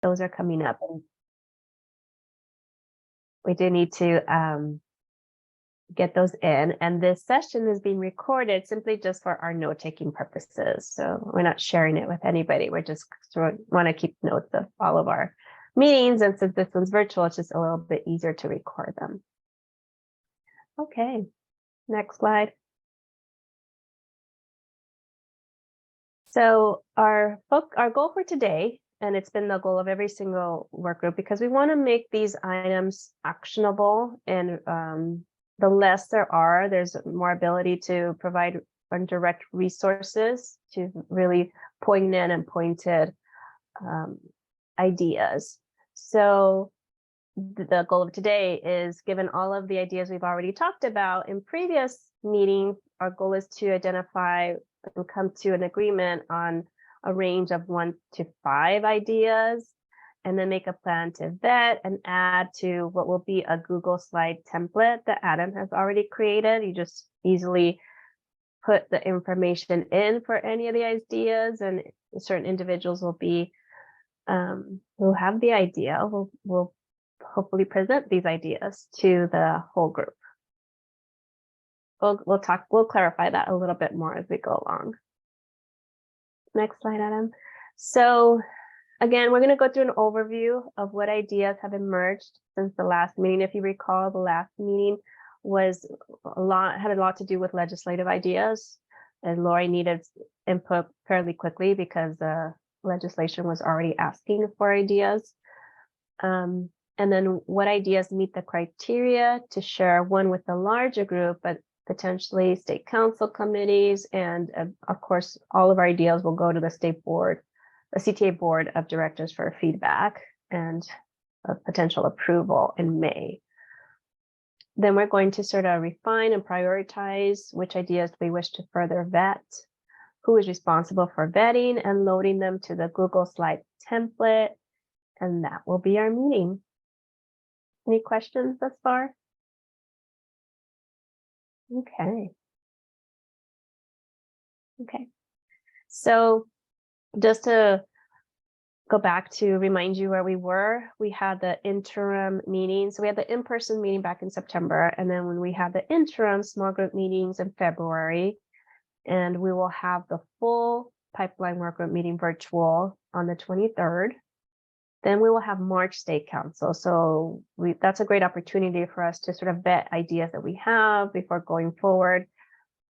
those are coming up. And we do need to get those in. And this session is being recorded simply just for our note-taking purposes. So we're not sharing it with anybody. We're just want to keep notes of all of our meetings. And since this one's virtual, it's just a little bit easier to record them. Okay, next slide. So our goal for today, and it's been the goal of every single work group, because we want to make these items actionable, and the less there are, there's more ability to provide direct resources to really poignant and pointed ideas. So the goal of today is, given all of the ideas we've already talked about in previous meetings, our goal is to identify and come to an agreement on a range of 1 to 5 ideas, and then make a plan to vet and add to what will be a Google slide template that Adam has already created. You just easily put the information in for any of the ideas, and certain individuals will be who have the idea will hopefully present these ideas to the whole group. We'll clarify that a little bit more as we go along. Next slide, Adam. So again, we're going to go through an overview of what ideas have emerged since the last meeting. If you recall, the last meeting had a lot to do with legislative ideas, and Lori needed input fairly quickly because the legislation was already asking for ideas. And then what ideas meet the criteria to share, one with the larger group, but potentially state council committees, and of course, all of our ideas will go to the state board, the CTA board of directors for feedback and a potential approval in May. Then we're going to sort of refine and prioritize which ideas we wish to further vet, who is responsible for vetting and loading them to the Google slide template, and that will be our meeting. Any questions thus far? Okay. So just to go back to remind you where we were, we had the interim meeting. So we had the in-person meeting back in September, and then when we had the interim small group meetings in February, and we will have the full pipeline work group meeting virtual on the 23rd. Then we will have March State Council. So that's a great opportunity for us to sort of vet ideas that we have before going forward.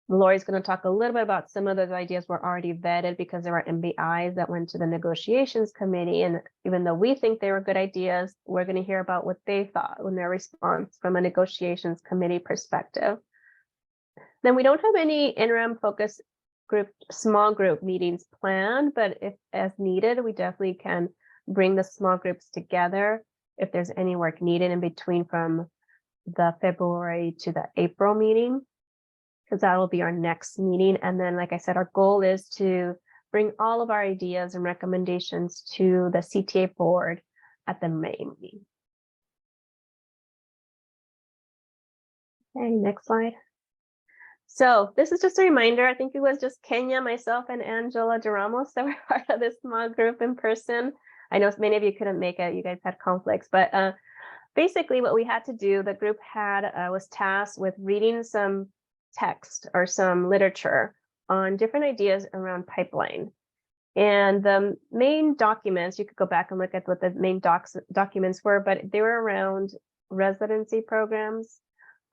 Lori's going to talk a little bit about some of those ideas were already vetted because there were MBIs that went to the negotiations committee. And even though we think they were good ideas, we're going to hear about what they thought in their response from a negotiations committee perspective. Then we don't have any interim focus group, small group meetings planned, but if as needed, we definitely can bring the small groups together if there's any work needed in between from the February to the April meeting, because that will be our next meeting. And then, like I said, our goal is to bring all of our ideas and recommendations to the CTA board at the May meeting. Okay, next slide. So this is just a reminder. I think it was just Kenya, myself, and Angela DeRamos that were part of this small group in person. I know many of you couldn't make it, you guys had conflicts, but basically what we had to do, the group was tasked with reading some text or some literature on different ideas around pipeline. And the main documents, you could go back and look at what the main documents were, but they were around residency programs,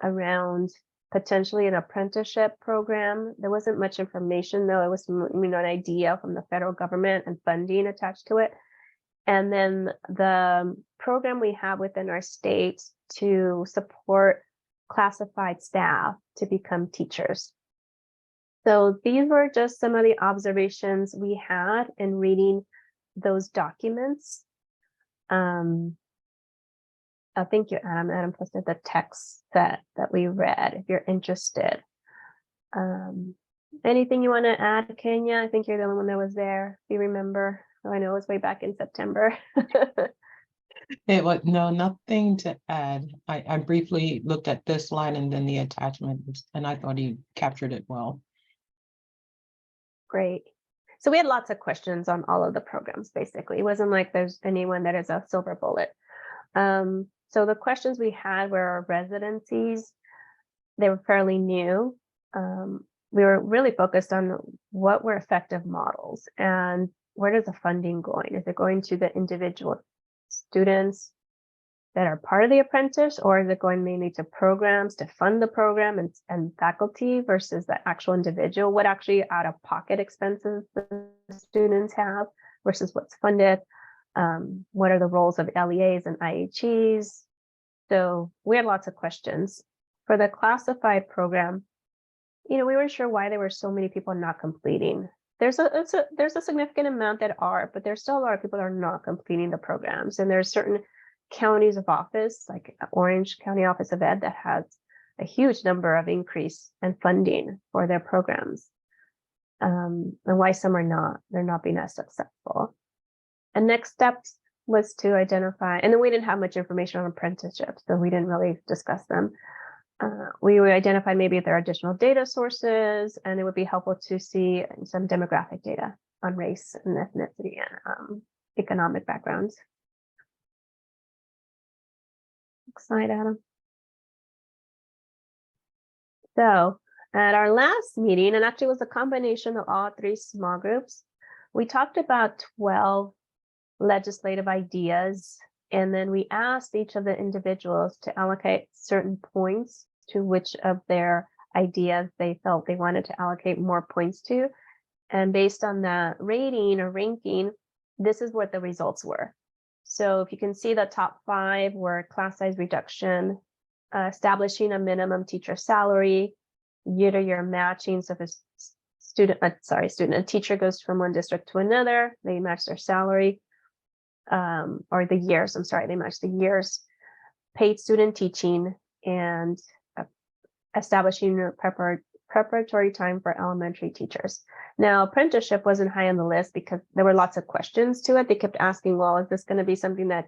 around potentially an apprenticeship program. There wasn't much information though. It was an idea from the federal government and funding attached to it. And then the program we have within our state to support classified staff to become teachers. So these were just some of the observations we had in reading those documents. Thank you, Adam. Adam posted the text that we read if you're interested. Anything you want to add, Kenya? I think you're the only one that was there, if you remember. Oh, I know it was way back in September. It was nothing to add. I briefly looked at this line and then the attachment, and I thought he captured it well. Great. So we had lots of questions on all of the programs, basically. It wasn't like there's anyone that is a silver bullet. So the questions we had were our residencies. They were fairly new. We were really focused on what were effective models and where does the funding going? Is it going to the individual students that are part of the apprentice, or is it going mainly to programs to fund the program and faculty versus the actual individual? What actually out-of-pocket expenses the students have versus what's funded? What are the roles of LEAs and IHEs? So we had lots of questions. For the classified program, we weren't sure why there were so many people not completing. There's a significant amount that are, but there's still a lot of people that are not completing the programs. And there's certain counties of office, like Orange County Office of Ed, that has a huge number of increase in funding for their programs. And why some are not, they're not being as successful. And next steps was to identify, and then we didn't have much information on apprenticeships, so we didn't really discuss them. We would identify maybe if there are additional data sources, and it would be helpful to see some demographic data on race and ethnicity and economic backgrounds. Next slide, Adam. So at our last meeting, and actually it was a combination of all three small groups, we talked about 12 legislative ideas, and then we asked each of the individuals to allocate certain points to which of their ideas they felt they wanted to allocate more points to. And based on that rating or ranking, this is what the results were. So if you can see, the top 5 were class size reduction, establishing a minimum teacher salary, year-to-year matching. So if a teacher goes from one district to another, they match their salary, or the years, they match the years, paid student teaching, and establishing a preparatory time for elementary teachers. Now, apprenticeship wasn't high on the list because there were lots of questions to it. They kept asking, well, is this going to be something that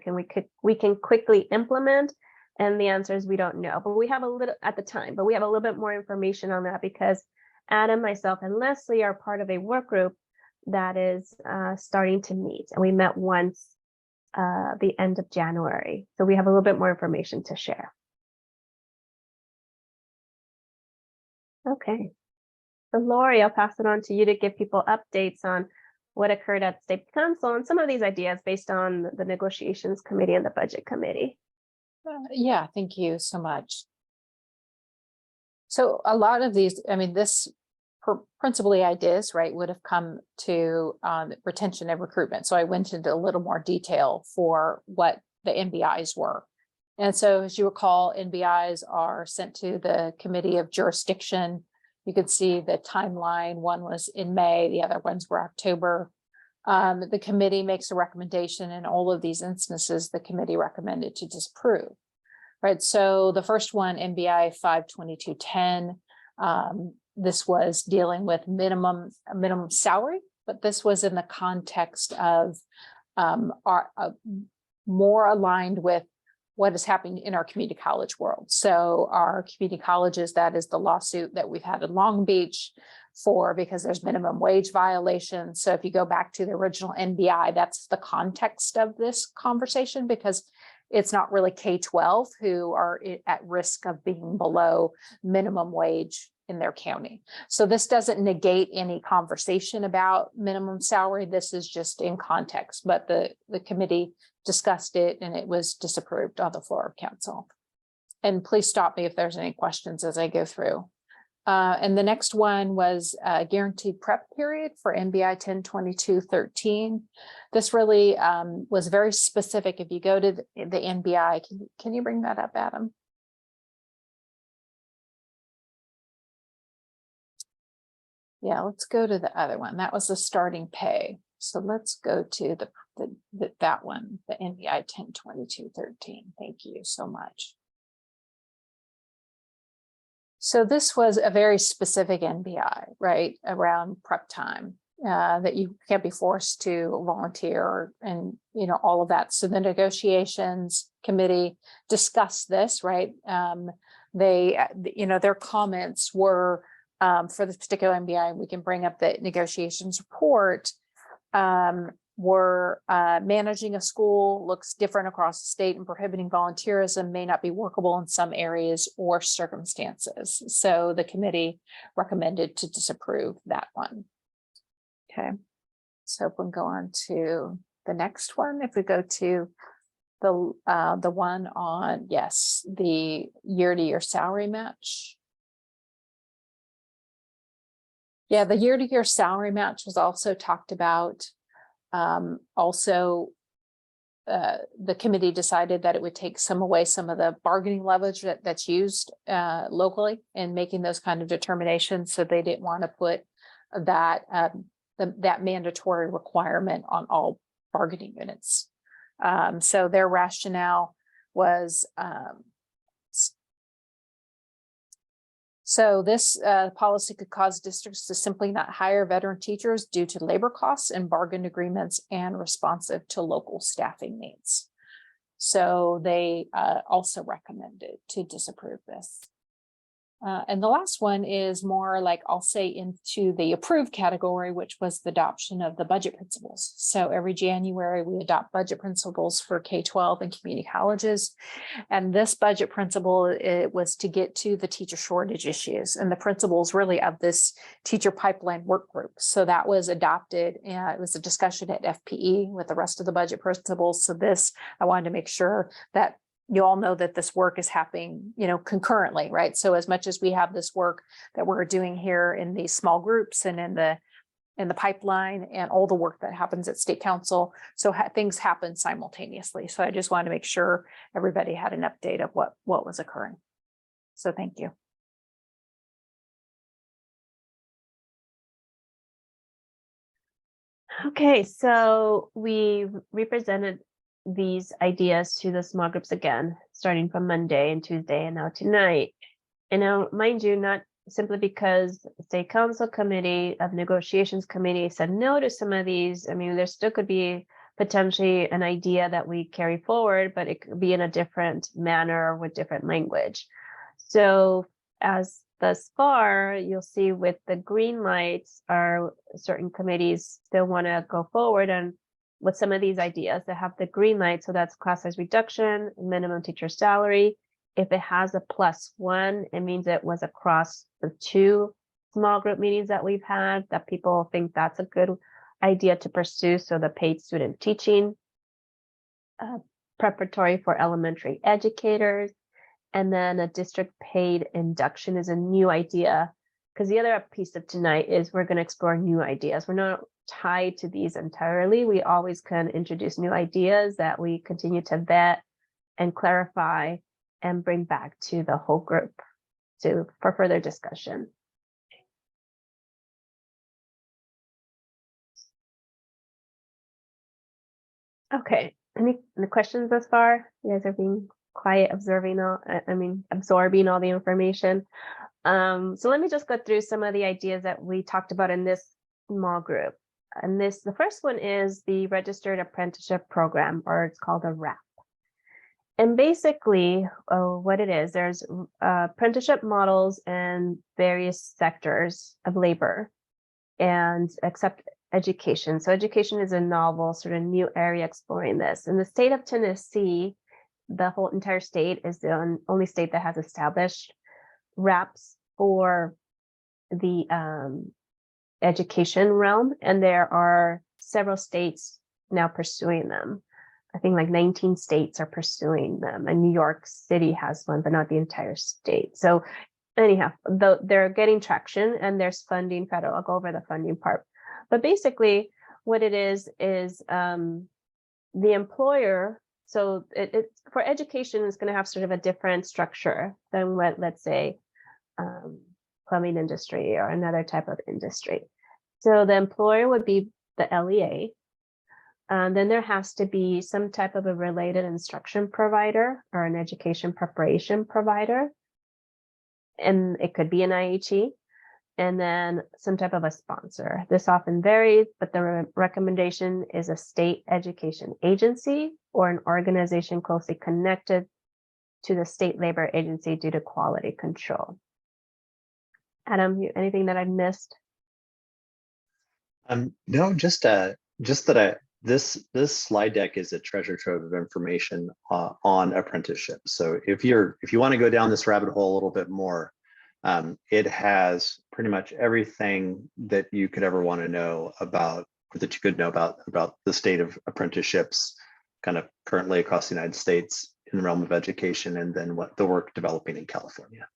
we can quickly implement? And the answer is we don't know, but we have a little at the time, but we have a little bit more information on that because Adam, myself, and Leslie are part of a work group that is starting to meet, and we met once the end of January. So we have a little bit more information to share. Okay. So Lori, I'll pass it on to you to give people updates on what occurred at State Council and some of these ideas based on the negotiations committee and the budget committee. Yeah, thank you so much. So a lot of these, this principally ideas, right, would have come to retention and recruitment. So I went into a little more detail for what the NBIs were. And so as you recall, NBIs are sent to the Committee of Jurisdiction. You could see the timeline. One was in May, the other ones were October. The committee makes a recommendation. In all of these instances, the committee recommended to disapprove. Right. So the first one, NBI 52210, this was dealing with minimum salary, but this was in the context of more aligned with what is happening in our community college world. So our community colleges, that is the lawsuit that we've had in Long Beach because there's minimum wage violations. So if you go back to the original NBI, that's the context of this conversation, because it's not really K-12 who are at risk of being below minimum wage in their county. So this doesn't negate any conversation about minimum salary. This is just in context, but the committee discussed it and it was disapproved on the floor of council. And please stop me if there's any questions as I go through. And the next one was a guaranteed prep period for NBI 102213. This really was very specific. If you go to the NBI, can you bring that up, Adam? Yeah, let's go to the other one. That was the starting pay. So let's go to that one, the NBI 102213. Thank you so much. So this was a very specific NBI, right, around prep time, that you can't be forced to volunteer and, all of that. So the negotiations committee discussed this, right? Their comments were for this particular MBI, we can bring up the negotiations report. We're managing a school looks different across the state, and prohibiting volunteerism may not be workable in some areas or circumstances. So the committee recommended to disapprove that one. Okay, so if we can go on to the next one, if we go to the one on, yes, the year-to-year salary match. Yeah, the year-to-year salary match was also talked about. Also, the committee decided that it would take some of the bargaining leverage that's used locally in making those kind of determinations. So they didn't want to put that that mandatory requirement on all bargaining units. So their rationale was so this policy could cause districts to simply not hire veteran teachers due to labor costs and bargain agreements and responsive to local staffing needs. So they also recommended to disapprove this. And the last one is more like, I'll say, into the approved category, which was the adoption of the budget principles. So every January we adopt budget principles for K-12 and community colleges. And this budget principle, it was to get to the teacher shortage issues and the principles really of this teacher pipeline work group. So that was adopted, and it was a discussion at FPE with the rest of the budget principles. So this, I wanted to make sure that you all know that this work is happening, concurrently, right? So as much as we have this work that we're doing here in these small groups and in the pipeline and all the work that happens at State Council, so things happen simultaneously. So I just wanted to make sure everybody had an update of what was occurring. So thank you. Okay, so we represented these ideas to the small groups again, starting from Monday and Tuesday and now tonight. And now, mind you, not simply because the State Council Committee of Negotiations Committee said no to some of these. I mean, there still could be potentially an idea that we carry forward, but it could be in a different manner with different language. So as thus far, you'll see with the green lights are certain committees still want to go forward and with some of these ideas that have the green light. So that's class size reduction, minimum teacher salary. If it has a +1, it means it was across the 2 small group meetings that we've had, that people think that's a good idea to pursue. So the paid student teaching, preparatory for elementary educators, and then a district paid induction is a new idea. Because the other piece of tonight is we're going to explore new ideas. We're not tied to these entirely. We always can introduce new ideas that we continue to vet and clarify and bring back to the whole group for further discussion. Okay, any questions thus far? You guys are being quiet, absorbing all the information. So let me just go through some of the ideas that we talked about in this small group. And the first one is the Registered Apprenticeship Program, or it's called a RAP. And basically, what it is, there's apprenticeship models in various sectors of labor, and except education. So education is a novel, sort of new area exploring this. In the state of Tennessee, the whole entire state is the only state that has established RAPs for the education realm, and there are several states now pursuing them. I think like 19 states are pursuing them, and New York City has one, but not the entire state. So anyhow, though they're getting traction and there's funding federal. I'll go over the funding part. But basically what it is the employer, so it for education is going to have sort of a different structure than what, let's say, plumbing industry or another type of industry. So the employer would be the LEA. Then there has to be some type of a related instruction provider or an education preparation provider. And it could be an IHE, and then some type of a sponsor. This often varies, but the recommendation is a state education agency or an organization closely connected to the state labor agency due to quality control. Adam, anything that I missed? No, just that this slide deck is a treasure trove of information on apprenticeship. So if you want to go down this rabbit hole a little bit more, it has pretty much everything that you could ever want to know about, or that you could know about the state of apprenticeships kind of currently across the United States in the realm of education, and then what the work developing in California.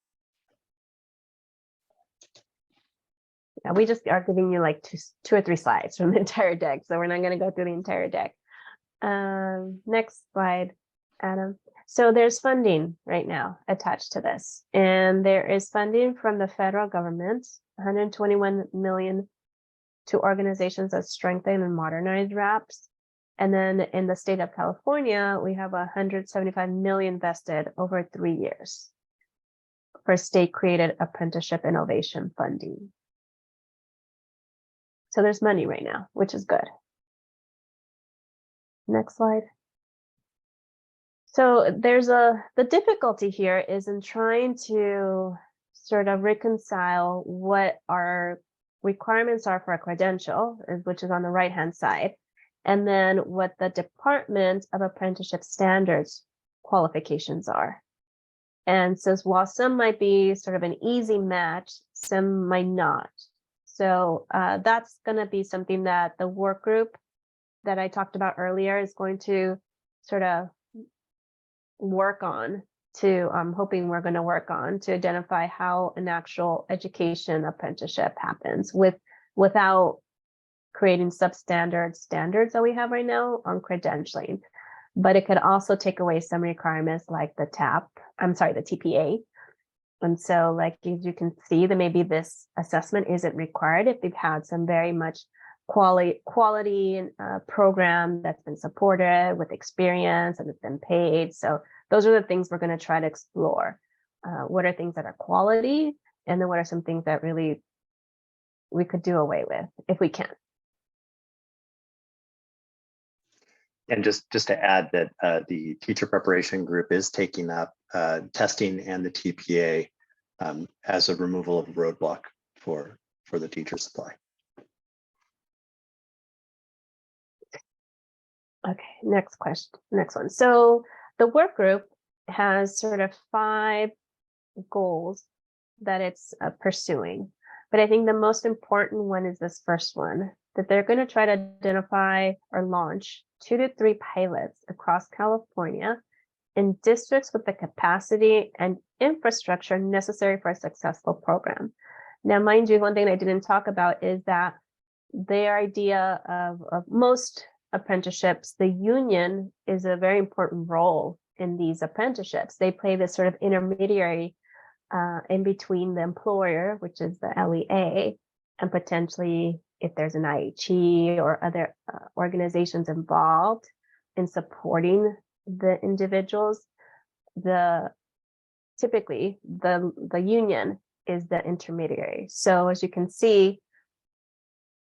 Yeah, we just are giving you like two or three slides from the entire deck, so we're not going to go through the entire deck. Next slide, Adam. So there's funding right now attached to this, and there is funding from the federal government, 121 million to organizations that strengthen and modernize RAPs. And then in the state of California, we have 175 million invested over 3 years for state created apprenticeship innovation funding. So there's money right now, which is good. Next slide. So the difficulty here is in trying to sort of reconcile what our requirements are for a credential, which is on the right-hand side, and then what the Department of Apprenticeship Standards qualifications are. And so while some might be sort of an easy match, some might not. So that's going to be something that the work group that I talked about earlier is going to sort of work on to, I'm hoping we're going to work on to identify how an actual education apprenticeship happens without creating substandard standards that we have right now on credentialing. But it could also take away some requirements like the TPA. And so, like, as you can see, that maybe this assessment isn't required if they've had some very much quality program that's been supported with experience and it's been paid. So those are the things we're going to try to explore. What are things that are quality, and then what are some things that really we could do away with if we can. And just to add that the teacher preparation group is taking up testing and the TPA as a removal of a roadblock for the teacher supply. Okay, next one. So the work group has sort of 5 goals that it's pursuing. But I think the most important one is this first one, that they're going to try to identify or launch 2 to 3 pilots across California in districts with the capacity and infrastructure necessary for a successful program. Now, mind you, one thing I didn't talk about is that their idea of most apprenticeships, the union is a very important role in these apprenticeships. They play this sort of intermediary in between the employer, which is the LEA, and potentially if there's an IHE or other organizations involved in supporting the individuals, typically the union is the intermediary. So as you can see,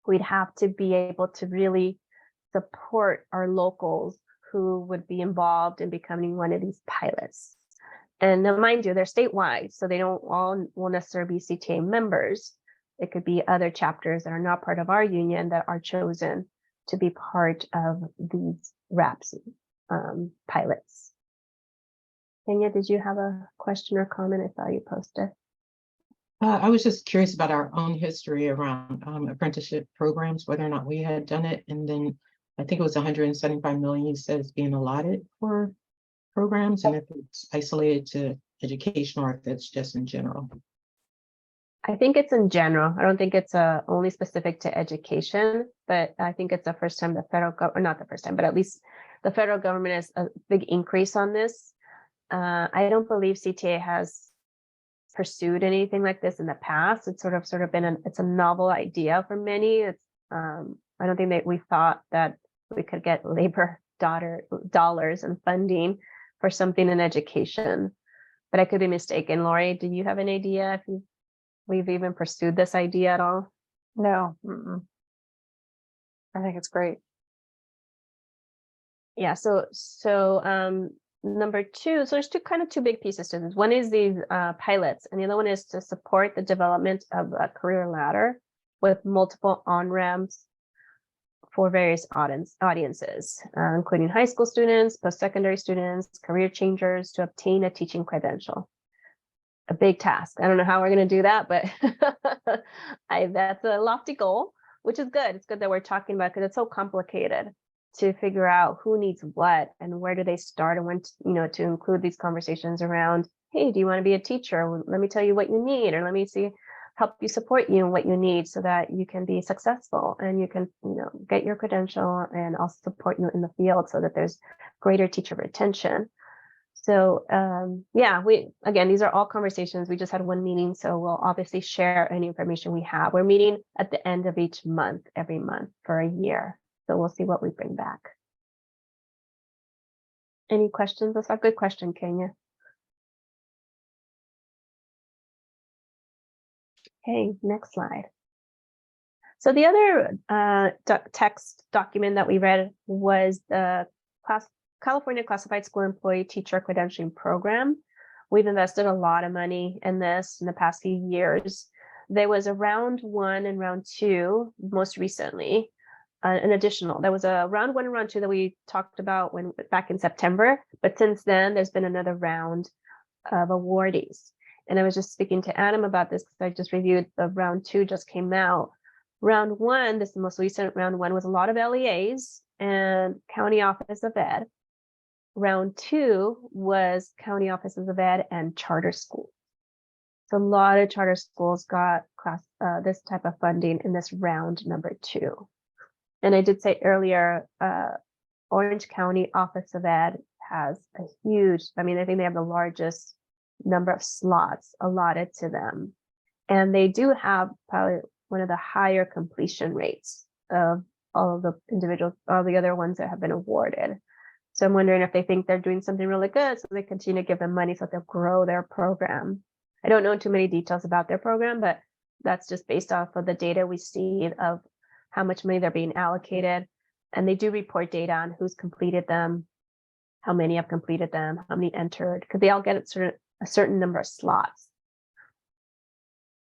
we'd have to be able to really support our locals who would be involved in becoming one of these pilots. And now, mind you, they're statewide, so they don't all won't necessarily be CTA members. It could be other chapters that are not part of our union that are chosen to be part of these RAPs pilots. Kenya, did you have a question or comment? I saw you posted. I was just curious about our own history around apprenticeship programs, whether or not we had done it. And then I think it was 175 million you said is being allotted for programs, and if it's isolated to education or if it's just in general. I think it's in general. I don't think it's only specific to education, but I think it's the first time the federal government, not the first time, but at least the federal government has a big increase on this. I don't believe CTA has pursued anything like this in the past. It's sort of been it's a novel idea for many. It's I don't think that we thought that we could get labor dollars and funding for something in education, but I could be mistaken. Lori, do you have an idea if we've even pursued this idea at all? No. I think it's great. Yeah, so number two, so there's two big pieces to this. One is these pilots, and the other one is to support the development of a career ladder with multiple on-ramps for various audiences, including high school students, post-secondary students, career changers to obtain a teaching credential. A big task. I don't know how we're going to do that, but that's a lofty goal, which is good. It's good that we're talking about, because it's so complicated to figure out who needs what and where do they start, and when to include these conversations around, hey, do you want to be a teacher? Well, let me tell you what you need, or let me help you support you in what you need so that you can be successful and you can get your credential, and I'll support you in the field so that there's greater teacher retention. So yeah, these are all conversations. We just had one meeting, so we'll obviously share any information we have. We're meeting at the end of each month, every month for a year. So we'll see what we bring back. Any questions? That's a good question, Kenya. Okay, next slide. So the other text document that we read was the California Classified School Employee Teacher Credentialing Program. We've invested a lot of money in this in the past few years. There was a round 1 and round 2 most recently. There was a round 1 and round 2 that we talked about back in September, but since then there's been another round of awardees. And I was just speaking to Adam about this because I just reviewed the round 2 just came out. Round 1, this is the most recent round 1, was a lot of LEAs and County Office of Ed. Round 2 was County Offices of Ed and charter schools. So a lot of charter schools got this type of funding in this round number 2. And I did say earlier, Orange County Office of Ed has a huge, I think they have the largest number of slots allotted to them. And they do have probably one of the higher completion rates of all of the individuals, all the other ones that have been awarded. So I'm wondering if they think they're doing something really good, so they continue to give them money so that they'll grow their program. I don't know too many details about their program, but that's just based off of the data we see of how much money they're being allocated. And they do report data on who's completed them, how many have completed them, how many entered, because they all get a certain number of slots.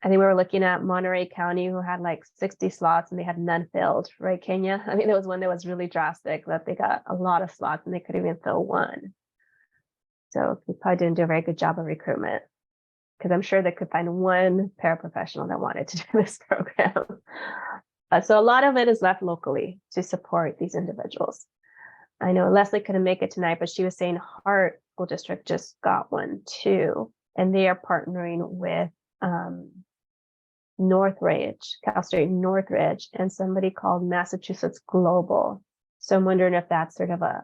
I think we were looking at Monterey County, who had like 60 slots and they had none filled, right, Kenya? There was one that was really drastic, that they got a lot of slots and they couldn't even fill one. So we probably didn't do a very good job of recruitment, because I'm sure they could find one paraprofessional that wanted to do this program. So a lot of it is left locally to support these individuals. I know Leslie couldn't make it tonight, but she was saying Hart School District just got one too, and they are partnering with Northridge, Cal State Northridge, and somebody called Massachusetts Global. So I'm wondering if that's sort of a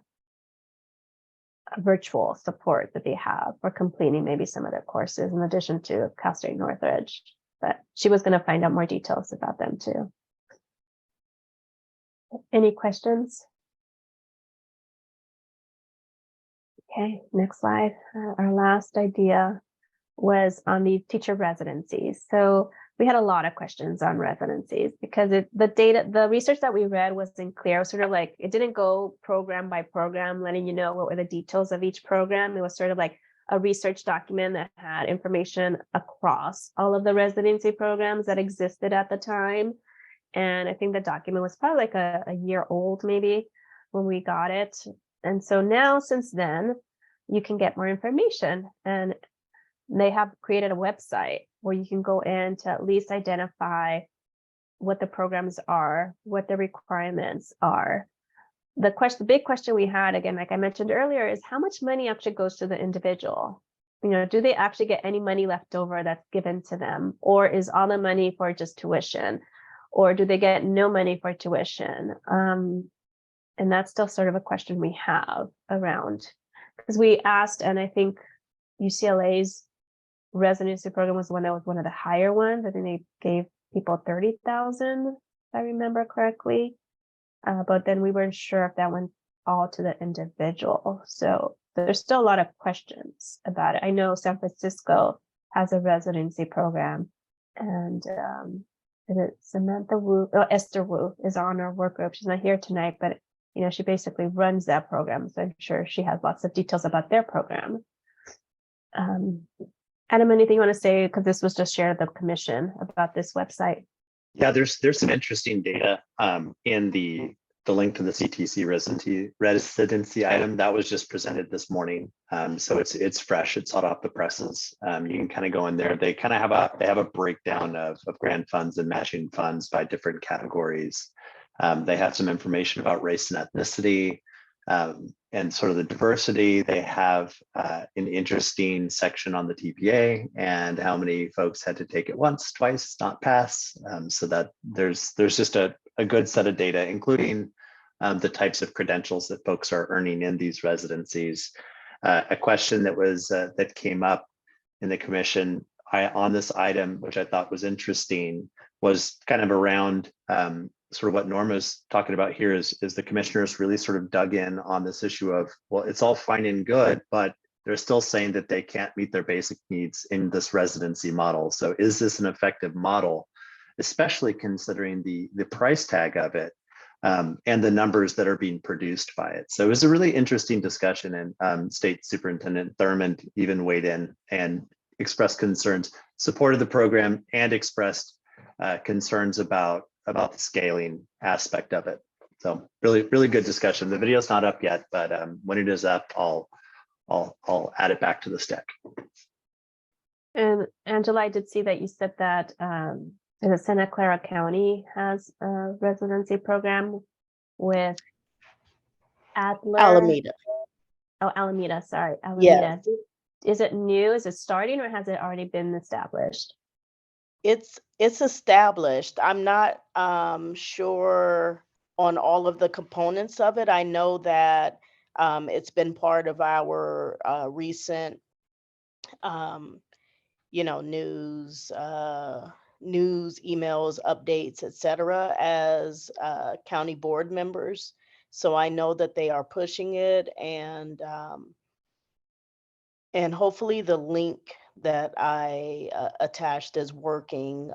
virtual support that they have for completing maybe some of their courses in addition to Cal State Northridge. But she was going to find out more details about them too. Any questions? Okay, next slide. Our last idea was on the teacher residencies. So we had a lot of questions on residencies because the research that we read wasn't clear. It was sort of like, it didn't go program by program, letting you know what were the details of each program. It was sort of like a research document that had information across all of the residency programs that existed at the time. And I think the document was probably like a year old, maybe, when we got it. And so now, since then, you can get more information. And they have created a website where you can go in to at least identify what the programs are, what the requirements are. The big question we had, again, like I mentioned earlier, is how much money actually goes to the individual? Do they actually get any money left over that's given to them? Or is all the money for just tuition? Or do they get no money for tuition? And that's still sort of a question we have around, because we asked, and I think UCLA's residency program was one that was one of the higher ones. I think they gave people 30,000, if I remember correctly. But then we weren't sure if that went all to the individual. So there's still a lot of questions about it. I know San Francisco has a residency program, and Samantha Wu, Esther Wu is on our work group. She's not here tonight, but You know, she basically runs that program, so I'm sure she has lots of details about their program. Adam, anything you want to say? Because this was just shared at the commission about this website. Yeah, there's some interesting data in the link to the CTC residency item that was just presented this morning. So it's fresh, it's hot off the presses. You can kind of go in there. They kind of have a breakdown of grant funds and matching funds by different categories. They have some information about race and ethnicity and sort of the diversity. They have an interesting section on the TPA and how many folks had to take it once, twice, not pass. So that there's just a good set of data, including the types of credentials that folks are earning in these residencies. A question that came up in the commission on this item, which I thought was interesting, was kind of around sort of what Norma's talking about here is the commissioners really sort of dug in on this issue of, well, it's all fine and good, but they're still saying that they can't meet their basic needs in this residency model. So is this an effective model, especially considering the price tag of it and the numbers that are being produced by it? So it was a really interesting discussion, and State Superintendent Thurmond even weighed in and expressed concerns, supported the program, and expressed concerns about the scaling aspect of it. So really good discussion. The video's not up yet, but when it is up, I'll add it back to the stack. And Angela, I did see that you said that the Santa Clara County has a residency program with Adler. Alameda. Oh, Alameda, sorry, Alameda. Is it new? Is it starting, or has it already been established? It's established. I'm not sure on all of the components of it. I know that it's been part of our recent news, emails, updates, etc., as county board members. So I know that they are pushing it, and hopefully the link that I attached is working,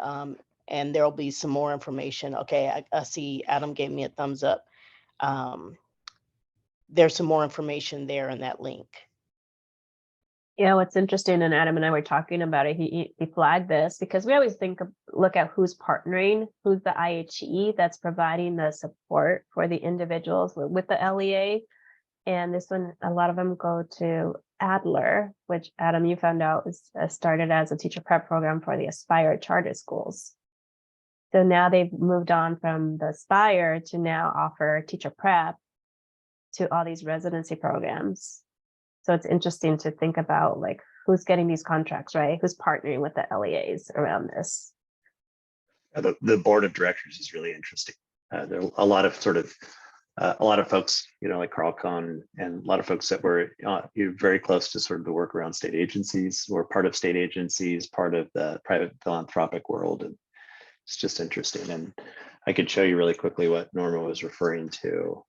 and there'll be some more information. Okay, I see Adam gave me a thumbs up. There's some more information there in that link. Yeah, what's interesting, and Adam and I were talking about it, he flagged this because we always look at who's partnering, who's the IHE that's providing the support for the individuals with the LEA. And this one, a lot of them go to Adler, which Adam, you found out was started as a teacher prep program for the Aspire charter schools. So now they've moved on from the Aspire to now offer teacher prep to all these residency programs. So it's interesting to think about like who's getting these contracts, right? Who's partnering with the LEAs around this? The board of directors is really interesting. There are a lot of folks, like Carl Cohn and a lot of folks that were very close to sort of the work around state agencies, or part of state agencies, part of the private philanthropic world. And it's just interesting. And I could show you really quickly what Norma was referring to.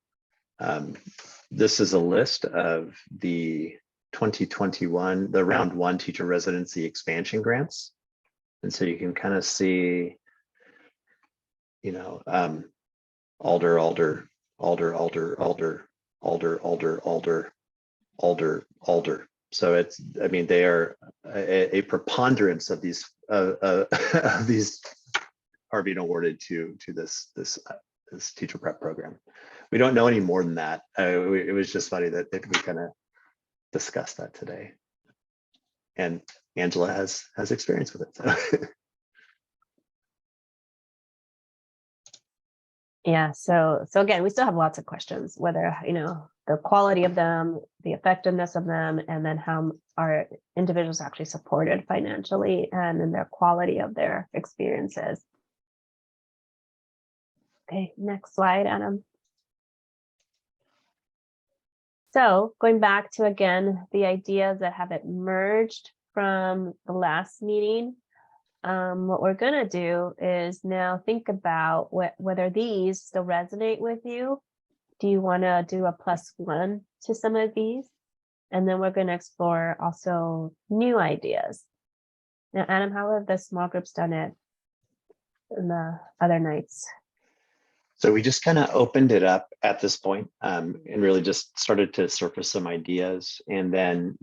This is a list of the 2021, the round one teacher residency expansion grants. And so you can kind of see, Alder. So they are a preponderance of these these are being awarded to this teacher prep program. We don't know any more than that. It was just funny that we kind of discussed that today, and Angela has experience with it. So. Yeah, so again, we still have lots of questions, whether, the quality of them, the effectiveness of them, and then how are individuals actually supported financially and in their quality of their experiences. Okay, next slide, Adam. So going back to, again, the ideas that have emerged from the last meeting, what we're going to do is now think about whether these still resonate with you. Do you want to do a +1 to some of these? And then we're going to explore also new ideas. Now, Adam, how have the small groups done it in the other nights? So we just kind of opened it up at this point, and really just started to surface some ideas. And then,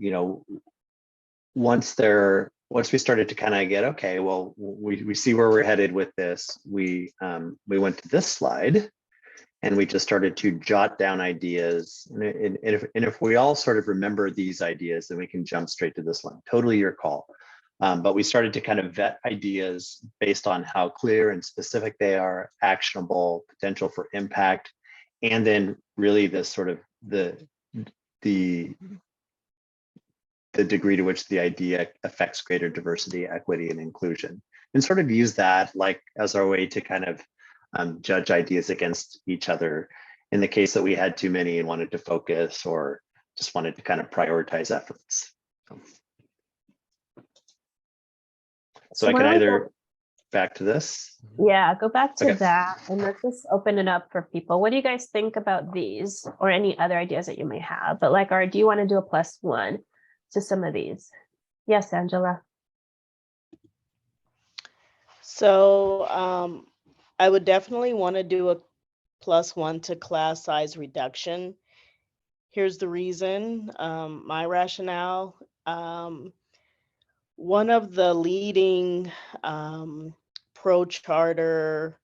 once we started to kind of get, okay, well, we see where we're headed with this, we went to this slide and we just started to jot down ideas. And if we all sort of remember these ideas, then we can jump straight to this one. Totally your call. But we started to kind of vet ideas based on how clear and specific they are, actionable, potential for impact, and then really the sort of the degree to which the idea affects greater diversity, equity, and inclusion, and sort of use that like as our way to kind of judge ideas against each other in the case that we had too many and wanted to focus or just wanted to kind of prioritize efforts. So I why can don't we either back to this. Yeah, go back to Okay. that and let's just open it up for people. What do you guys think about these or any other ideas that you may have? But like, or do you want to do a +1 to some of these? Yes, Angela. So I would definitely want to do a +1 to class size reduction. Here's the reason, my rationale. One of the leading pro-charter,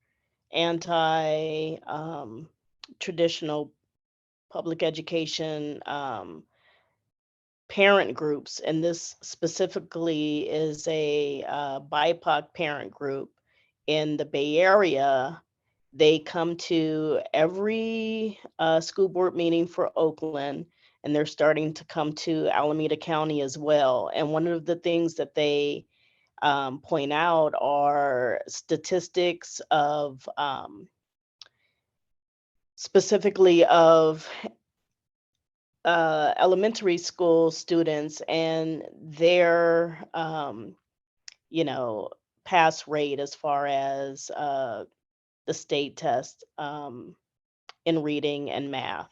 anti-traditional public education parent groups, and this specifically is a BIPOC parent group in the Bay Area. They come to every school board meeting for Oakland, and they're starting to come to Alameda County as well. And one of the things that they point out are statistics of specifically of elementary school students and their pass rate as far as the state test in reading and math.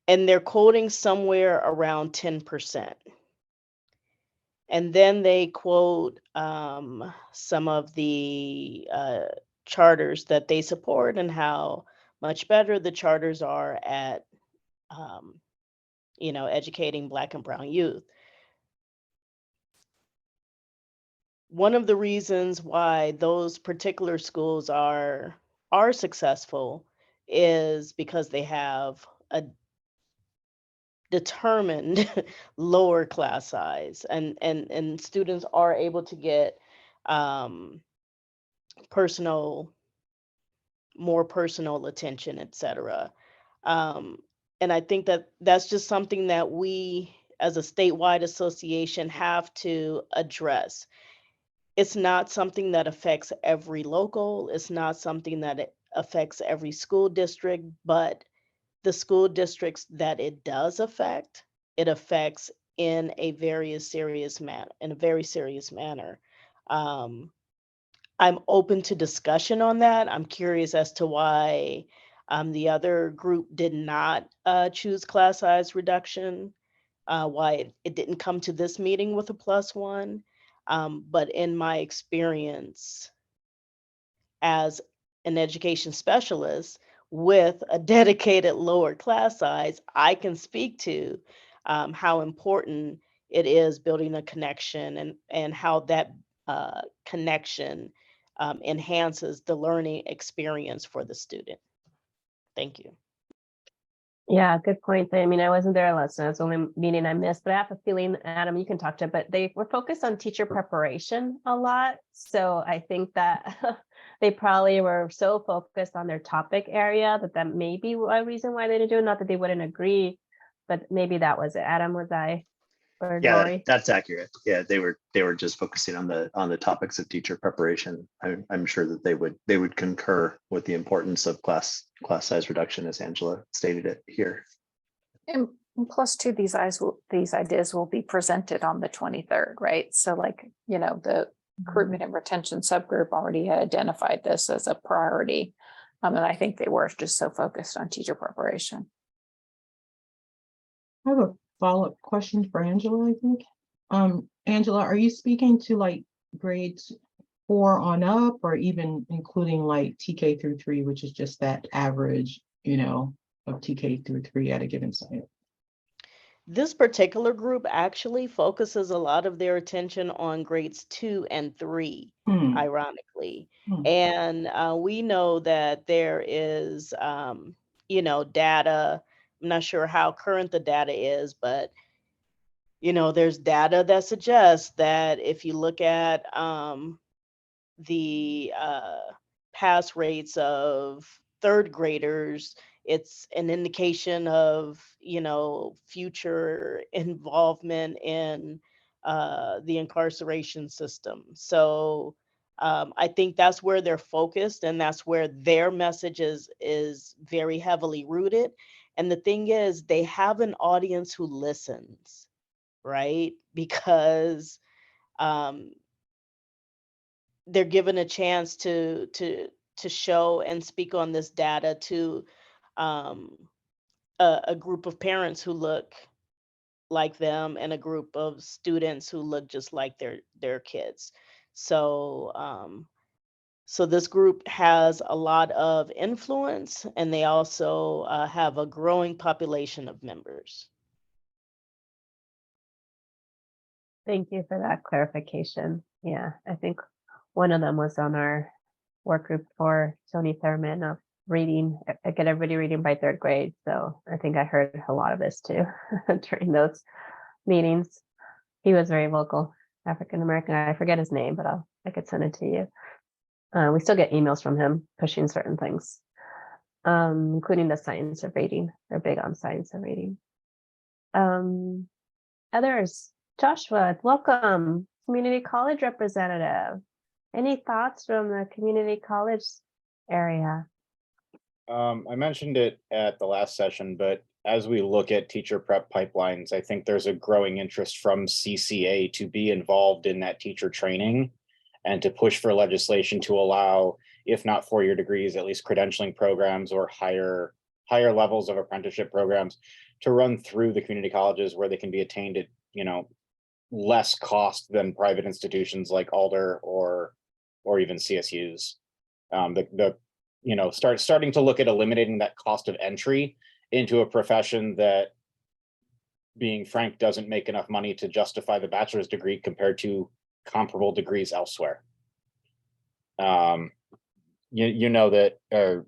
And they're quoting somewhere around 10%. And then they quote some of the charters that they support and how much better the charters are at educating Black and Brown youth. One of the reasons why those particular schools are successful is because they have a determined lower class size, and students are able to get more personal attention, etc. And I think that that's just something that we as a statewide association have to address. It's not something that affects every local, it's not something that affects every school district, but the school districts that it does affect, it affects in a very serious manner. I'm open to discussion on that. I'm curious as to why the other group did not choose class size reduction, why it didn't come to this meeting with a +1. But in my experience as an education specialist with a dedicated lower class size, I can speak to how important it is building a connection and how that connection enhances the learning experience for the student. Thank you. Yeah, good point. I mean, I wasn't there last night. It's the only meeting I missed, but I have a feeling, Adam, you can talk to it, but they were focused on teacher preparation a lot. So I think that they probably were so focused on their topic area that may be a reason why they didn't do it. Not that they wouldn't agree, but maybe that was it. Adam, was I? Or Yeah, Lori? that's accurate. Yeah, they were just focusing on the topics of teacher preparation. I'm sure that they would concur with the importance of class size reduction, as Angela stated it here. And +2, these ideas will be presented on the 23rd, right? So like, the recruitment and retention subgroup already had identified this as a priority. And I think they were just so focused on teacher preparation. I have a follow-up question for Angela, I think. Angela, are you speaking to like grades 4 on up, or even including like TK through 3, which is just that average, of TK through 3 at a given site? This particular group actually focuses a lot of their attention on grades 2 and 3, Hmm, ironically. hmm, And we know that there is, data. I'm not sure how current the data is, but there's data that suggests that if you look at the pass rates of third graders, it's an indication of, future involvement in the incarceration system. So I think that's where they're focused, and that's where their message is very heavily rooted. And the thing is, they have an audience who listens, right? Because um, they're given a chance to show and speak on this data to um, a group of parents who look like them and a group of students who look just like their kids. So so this group has a lot of influence, and they also have a growing population of members. Thank you for that clarification. Yeah, I think one of them was on our work group for Tony Thurman of reading, get everybody reading by third grade. So I think I heard a lot of this too during those meetings. He was very vocal, African American. I forget his name, but I could send it to you. We still get emails from him pushing certain things, including the science of reading. They're big on science of reading. Others, Joshua, welcome, community college representative. Any thoughts from the community college area? I mentioned it at the last session, but as we look at teacher prep pipelines, I think there's a growing interest from CCA to be involved in that teacher training and to push for legislation to allow, if not 4-year degrees, at least credentialing programs or higher levels of apprenticeship programs to run through the community colleges where they can be attained at, less cost than private institutions like Alder or even CSUs. Starting to look at eliminating that cost of entry into a profession that, being frank, doesn't make enough money to justify the bachelor's degree compared to comparable degrees elsewhere. You know that, I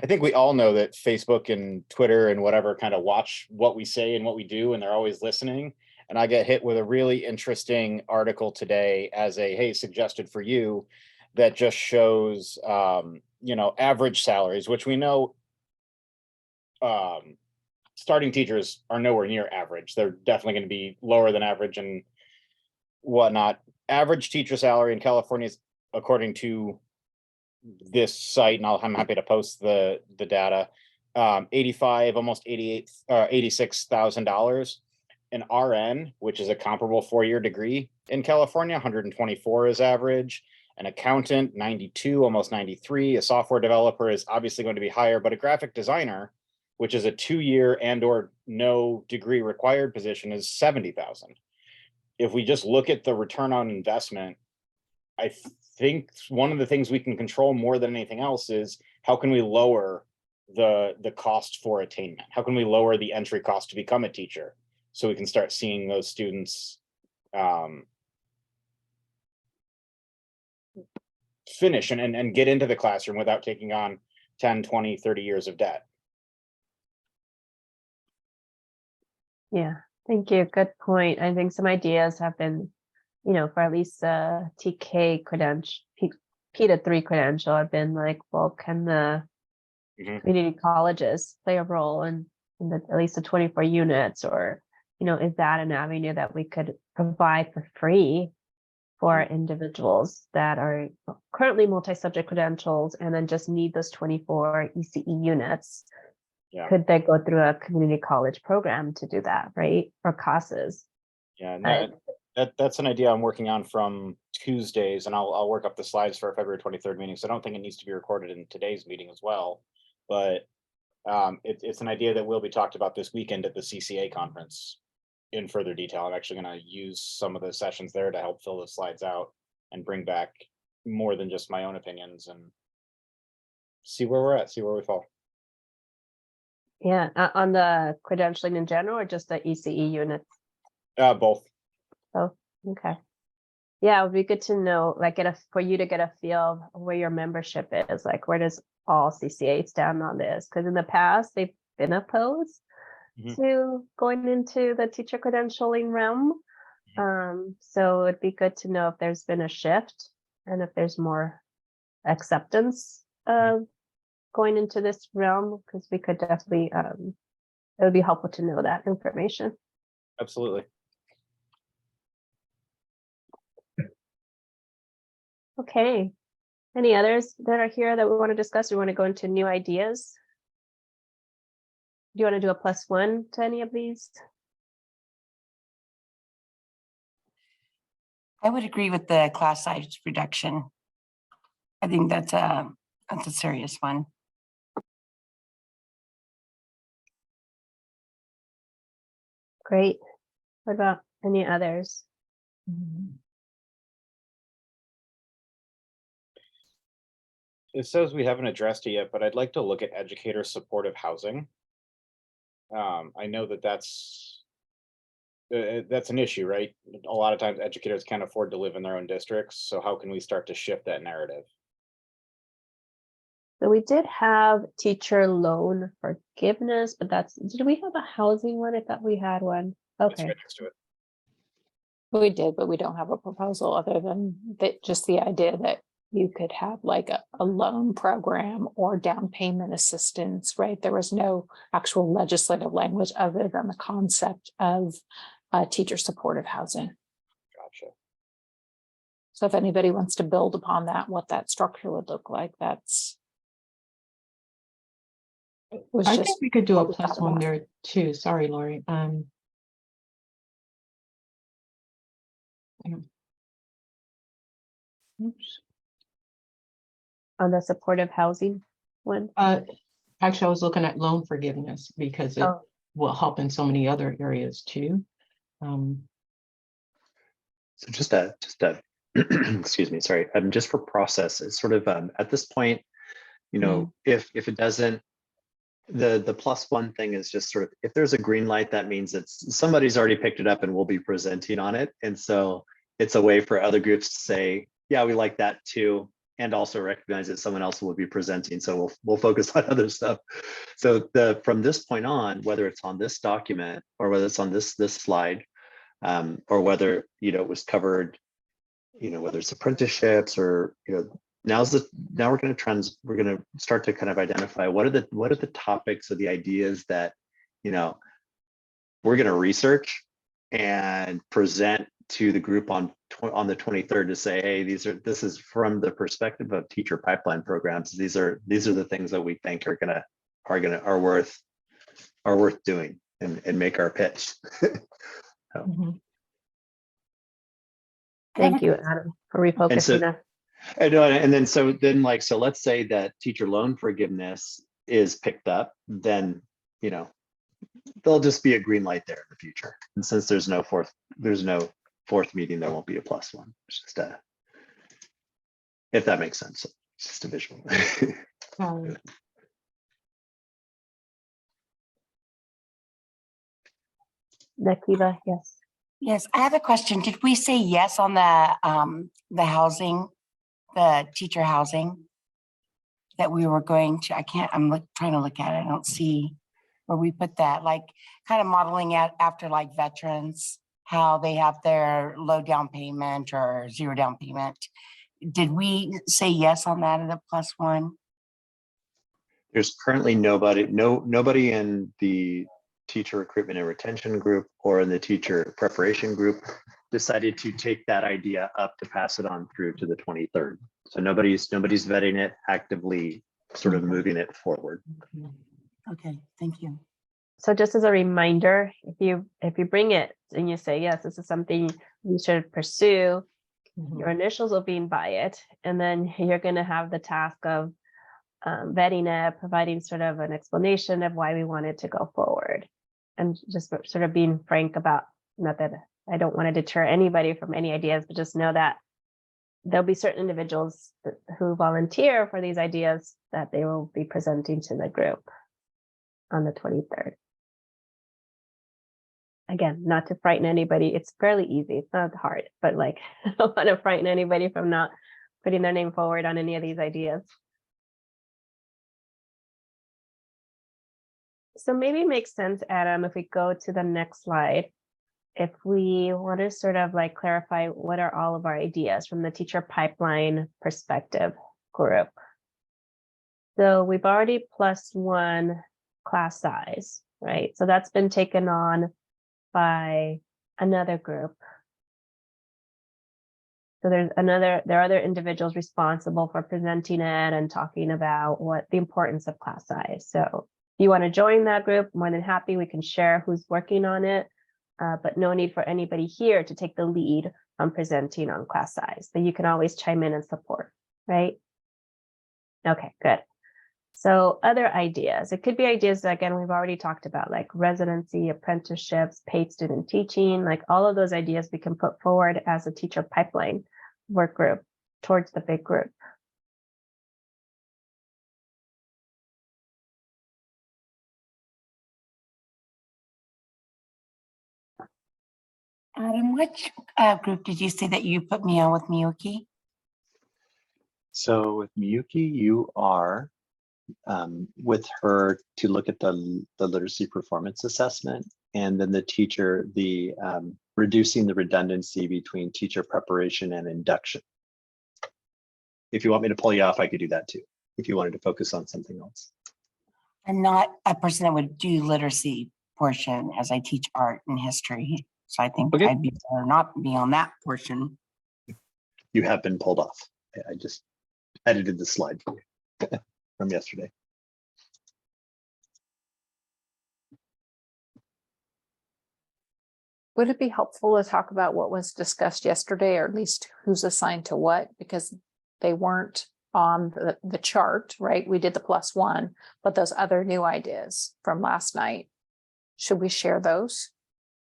think we all know that Facebook and Twitter and whatever kind of watch what we say and what we do, and they're always listening. And I get hit with a really interesting article today as a, hey, suggested for you, that just shows, average salaries, which we know starting teachers are nowhere near average. They're definitely going to be lower than average and whatnot. Average teacher salary in California is, according to this site, and I'm happy to post the data, 85, almost 88, $86,000. An RN, which is a comparable 4-year degree in California, 124 is average. An accountant, 92, almost 93. A software developer is obviously going to be higher, but a graphic designer, which is a 2-year and or no degree required position, is 70,000. If we just look at the return on investment, I think one of the things we can control more than anything else is how can we lower the cost for attainment? How can we lower the entry cost to become a teacher so we can start seeing those students finish and get into the classroom without taking on 10, 20, 30 years of debt? Yeah, thank you. Good point. I think some ideas have been, for at least the TK credential, P to 3 credential, I've been like, well, can the community colleges play a role in at least the 24 units, or, is that an avenue that we could provide for free for individuals that are currently multi-subject credentials and then just need those 24 ECE units? Yeah. Could they go through a community college program to do that, right? Or CASAs? Yeah, and that's an idea I'm working on from Tuesdays, and I'll work up the slides for our February 23rd meeting. So I don't think it needs to be recorded in today's meeting as well, but it's an idea that will be talked about this weekend at the CCA conference in further detail. I'm actually going to use some of the sessions there to help fill the slides out and bring back more than just my own opinions and see where we're at, see where we fall. Yeah, on the credentialing in general or just the ECE units? Both. Okay. Yeah, it would be good to know, like, for you to get a feel of where your membership is, like, where does all CCA stand on this? Because in the past, they've been opposed Mhm. to going into the teacher credentialing realm. So it'd be good to know if there's been a shift and if there's more acceptance of going into this realm, because we could definitely, it would be helpful to know that information. Absolutely. Okay. Any others that are here that we want to discuss? We want to go into new ideas? Do you want to do a +1 to any of these? I would agree with the class size reduction. I think that's a serious one. Great. What about any others? It says we haven't addressed it yet, but I'd like to look at educator supportive housing. I know that that's an issue, right? A lot of times educators can't afford to live in their own districts. So how can we start to shift that narrative? So we did have teacher loan forgiveness, but did we have a housing one? I thought we had one. It's Okay. right next to it. We did, but we don't have a proposal other than that, just the idea that you could have like a loan program or down payment assistance, right? There was no actual legislative language other than the concept of teacher supportive housing. Gotcha. So if anybody wants to build upon that, what that structure would look like, that's. I think we could do a what we thought +1 about. there too. Sorry, Lori. Yeah. Oops. On the supportive housing one. Actually, I was looking at loan forgiveness because it Oh, will help in so many other areas too. So just excuse me, sorry, just for process, it's sort of at this point, you know, if it doesn't, the +1 thing is just sort of, if there's a green light, that means that somebody's already picked it up and we'll be presenting on it. And so it's a way for other groups to say, yeah, we like that too, and also recognize that someone else will be presenting. So we'll focus on other stuff. So from this point on, whether it's on this document or whether it's on this slide, or whether, you know, it was covered, you know, whether it's apprenticeships or, you know, now we're going to start to kind of identify what are the topics or the ideas that, you know, we're going to research and present to the group on the 23rd to say, hey, this is from the perspective of teacher pipeline programs. These are the things that we think are worth doing and make our pitch. thank you, Adam, for refocusing that. I know, and then like, so let's say that teacher loan forgiveness is picked up, then, you know, there'll just be a green light there in the future. And since there's no fourth meeting, there won't be a +1. It's just if that makes sense, it's just a visual. Nakiba, yes. Yes, I have a question. Did we say yes on the housing, the teacher housing? That we were going to, I'm trying to look at it. I don't see where we put that, like kind of modeling it after like veterans, how they have their low down payment or 0 down payment. Did we say yes on that at the +1? There's currently nobody in the teacher recruitment and retention group or in the teacher preparation group decided to take that idea up to pass it on through to the 23rd. So nobody's vetting it, actively sort of moving it forward. Okay, thank you. So just as a reminder, if you bring it and you say, yes, this is something you should pursue, your initials will be by it. And then you're going to have the task of vetting it, providing sort of an explanation of why we want it to go forward. And just sort of being frank about, not that I don't want to deter anybody from any ideas, but just know that there'll be certain individuals who volunteer for these ideas that they will be presenting to the group on the 23rd. Again, not to frighten anybody, it's fairly easy, it's not hard, but like, I don't want to frighten anybody from not putting their name forward on any of these ideas. So maybe it makes sense, Adam, if we go to the next slide, if we want to sort of like clarify what are all of our ideas from the teacher pipeline perspective group. So we've already +1 class size, right? So that's been taken on by another group. So there are other individuals responsible for presenting it and talking about what the importance of class size. So if you want to join that group, more than happy, we can share who's working on it, but no need for anybody here to take the lead on presenting on class size. But you can always chime in and support, right? Okay, good. So other ideas, it could be ideas that, again, we've already talked about, like residency, apprenticeships, paid student teaching, like all of those ideas we can put forward as a teacher pipeline work group towards the big group. Adam, which group did you say that you put me on with Miyuki? So with Miyuki, you are with her to look at the literacy performance assessment, and then the teacher, reducing the redundancy between teacher preparation and induction. If you want me to pull you off, I could do that too, if you wanted to focus on something else. I'm not a person that would do literacy portion as I teach art and history. So I think Okay. I'd be better not be on that portion. You have been pulled off. I just edited the slide for you from yesterday. Would it be helpful to talk about what was discussed yesterday, or at least who's assigned to what? Because they weren't on the chart, right? We did the +1, but those other new ideas from last night, should we share those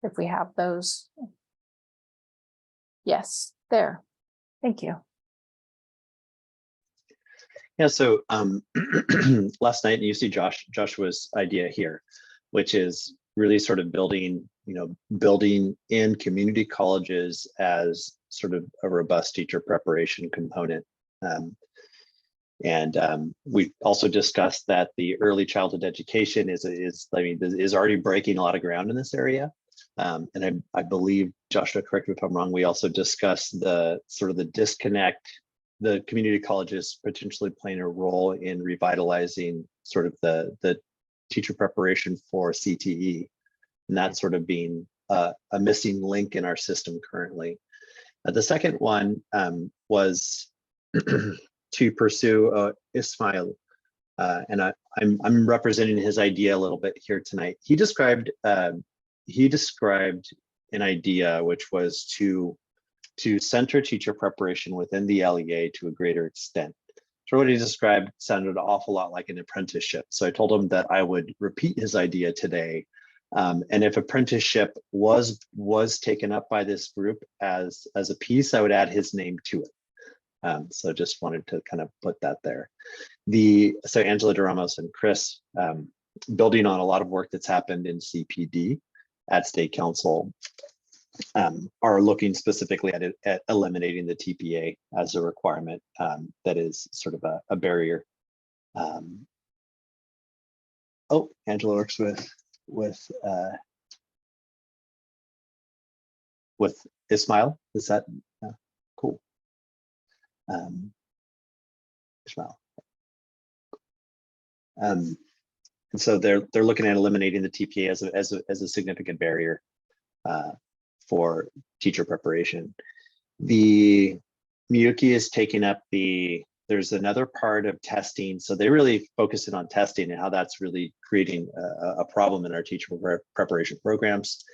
if we have those? Yes, there. Thank you. Yeah, so last night, and you see Joshua's idea here, which is really sort of building in community colleges as sort of a robust teacher preparation component. We also discussed that the early childhood education is already breaking a lot of ground in this area. And I believe, Joshua, correct me if I'm wrong, we also discussed the sort of the disconnect, the community colleges potentially playing a role in revitalizing sort of the teacher preparation for CTE, and that sort of being a missing link in our system currently. The second one was to pursue Ismail, and I'm representing his idea a little bit here tonight. He described an idea which was to center teacher preparation within the LEA to a greater extent. So what he described sounded an awful lot like an apprenticeship. So I told him that I would repeat his idea today. And if apprenticeship was taken up by this group as a piece, I would add his name to it. So just wanted to kind of put that there. So Angela DeRamos and Chris, building on a lot of work that's happened in CPD at State Council, are looking specifically at eliminating the TPA as a requirement that is sort of a barrier. Oh, Angela works with Ismail. Is that cool? Ismail. And so they're looking at eliminating the TPA as a significant barrier for teacher preparation. The Miyuki is taking up there's another part of testing. So they really focus in on testing and how that's really creating a problem in our teacher preparation programs.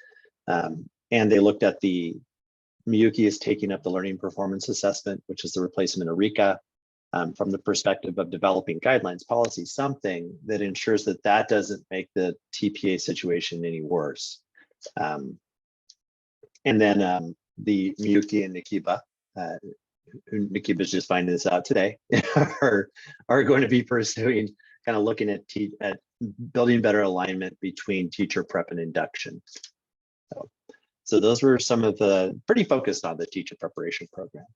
And they looked at Miyuki is taking up the learning performance assessment, which is the replacement of RECA, from the perspective of developing guidelines, policy, something that ensures that doesn't make the TPA situation any worse. And then the Miyuki and Nikiba who Nikki was just finding this out today, are going to be pursuing, kind of looking at building better alignment between teacher prep and induction. So those were some of the pretty focused on the teacher preparation program.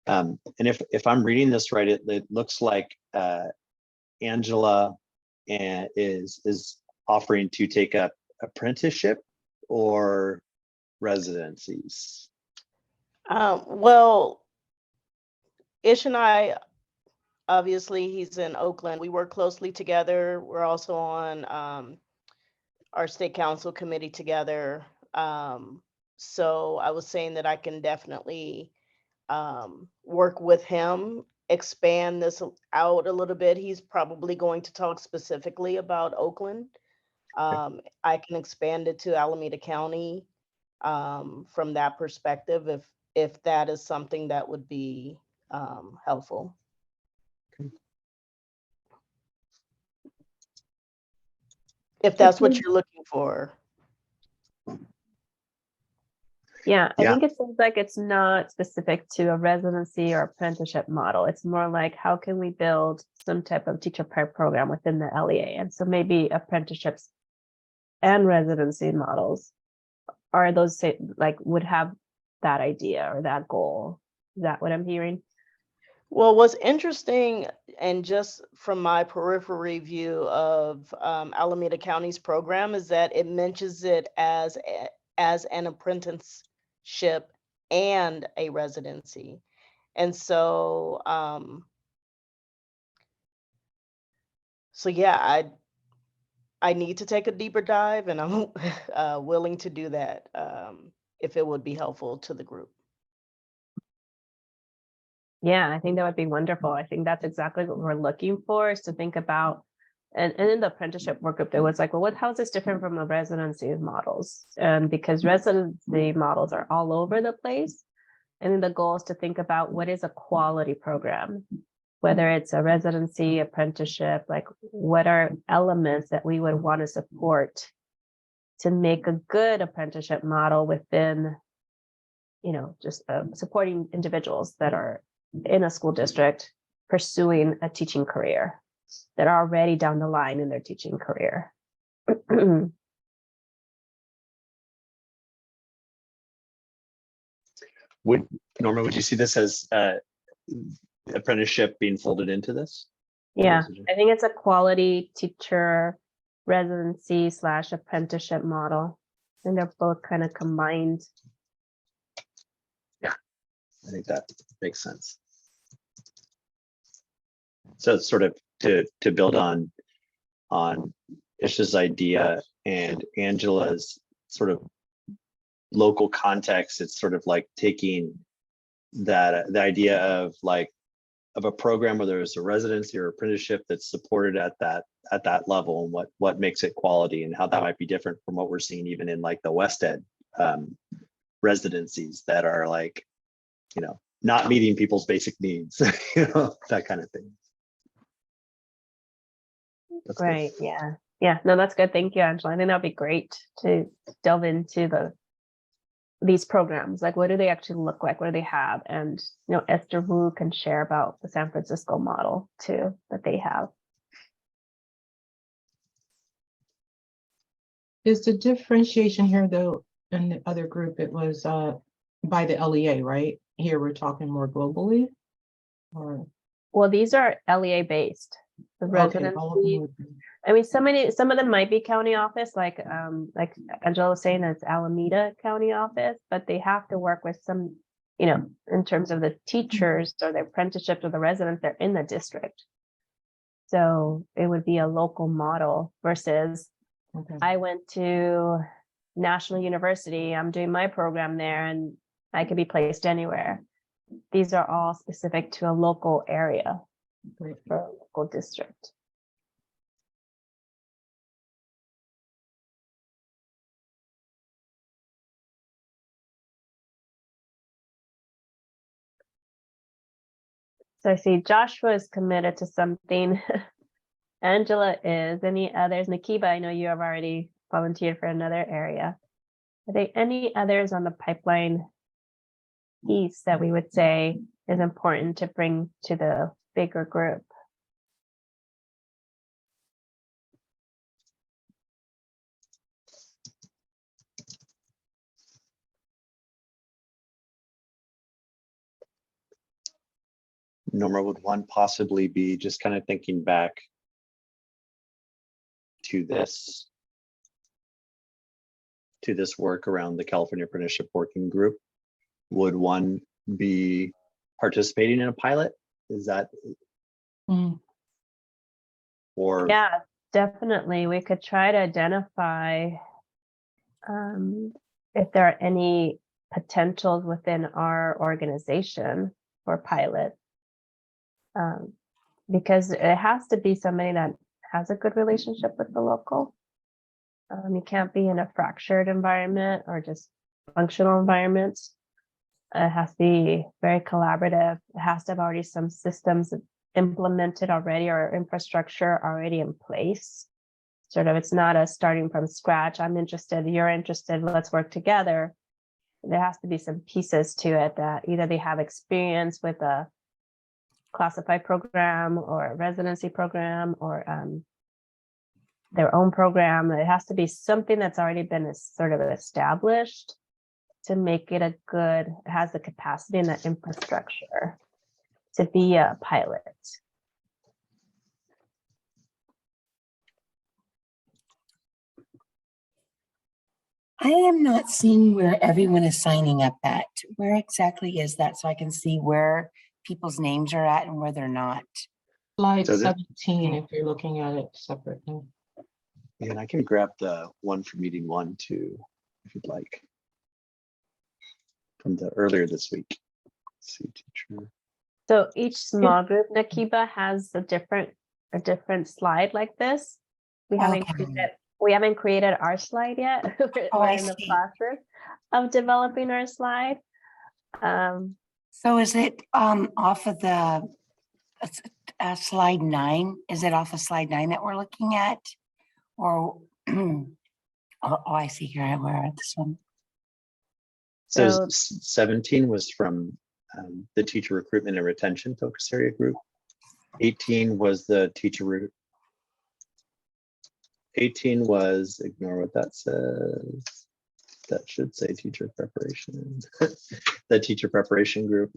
And if I'm reading this right, it looks like Angela is offering to take up apprenticeship or residencies. Well, Ish and I, obviously he's in Oakland. We work closely together. We're also on our state council committee together. So I was saying that I can definitely work with him, expand this out a little bit. He's probably going to talk specifically about Oakland. I can expand it to Alameda County from that perspective, if that is something that would be helpful. If that's what you're looking for. Yeah, I Yeah. think it seems like it's not specific to a residency or apprenticeship model. It's more like, how can we build some type of teacher prep program within the LEA? And so maybe apprenticeships and residency models are those like would have that idea or that goal. Is that what I'm hearing? Well, what's interesting, and just from my periphery view of Alameda County's program, is that it mentions it as an apprenticeship and a residency. And so, yeah, I need to take a deeper dive, and I'm willing to do that if it would be helpful to the group. Yeah, I think that would be wonderful. I think that's exactly what we're looking for, is to think about, and in the apprenticeship work group, there was like, well, how is this different from the residency models? And because residency models are all over the place, and then the goal is to think about what is a quality program, whether it's a residency, apprenticeship, like what are elements that we would want to support to make a good apprenticeship model within, just supporting individuals that are in a school district pursuing a teaching career, that are already down the line in their teaching career. Norma, would you see this as apprenticeship being folded into this? Yeah, I think it's a quality teacher residency / apprenticeship model. And they're both kind of combined. Yeah, I think that makes sense. So it's sort of to build on Ish's idea and Angela's sort of local context. It's sort of like taking the idea of a program where there's a residency or apprenticeship that's supported at that level, and what makes it quality, and how that might be different from what we're seeing even in like the West Ed residencies that are not meeting people's basic needs, that kind of thing. That's Right. Good. Yeah. No, that's good. Thank you, Angela. I think that'd be great to delve into these programs. Like, what do they actually look like? What do they have? And, Esther Wu can share about the San Francisco model too, that they have. Is the differentiation here though, in the other group, it was by the LEA, right? Here we're talking more globally? Or Well, these are LEA based. The okay, all of them residency. would be. I mean, some of them might be county office, like Angela was saying, it's Alameda County office, but they have to work with some, in terms of the teachers or the apprenticeships or the residents, they're in the district. So it would be a local model versus Okay. I went to National University, I'm doing my program there, and I could be placed anywhere. These are all specific to a local area Great. for a local district. So I see Joshua is committed to something. Angela is. Any others? Nakiba, I know you have already volunteered for another area. Are there any others on the pipeline piece that we would say is important to bring to the bigger group? Norma, would one possibly be just kind of thinking back to this work around the California Apprenticeship Working Group? Would one be participating in a pilot? Is that, Mm. or Yeah, definitely. We could try to identify if there are any potentials within our organization for pilot. Because it has to be somebody that has a good relationship with the local. You can't be in a fractured environment or just functional environments. It has to be very collaborative. It has to have already some systems implemented already or infrastructure already in place. Sort of, it's not a starting from scratch. I'm interested, you're interested, let's work together. There has to be some pieces to it that either they have experience with a classified program or a residency program or their own program. It has to be something that's already been sort of established to make it a good, it has the capacity and the infrastructure to be a pilot. I am not seeing where everyone is signing up at. Where exactly is that? So I can see where people's names are at and where they're not. Slide So that- 17, if you're looking at it separately. yeah, and I can grab the one for meeting 1 too, if you'd like. From the earlier this week. Let's see, teacher. So each small group, Nakiba, has a different slide like this. We haven't Okay. created our slide yet. We're Oh, I in the see. process of developing our slide. So is it off of the slide 9? Is it off of slide 9 that we're looking at? Or oh, I see here. Where at this one? So So- 17 was from the teacher recruitment and retention focus area group. 18 was the teacher 18 was, ignore what that says. That should say teacher preparation. The teacher preparation group.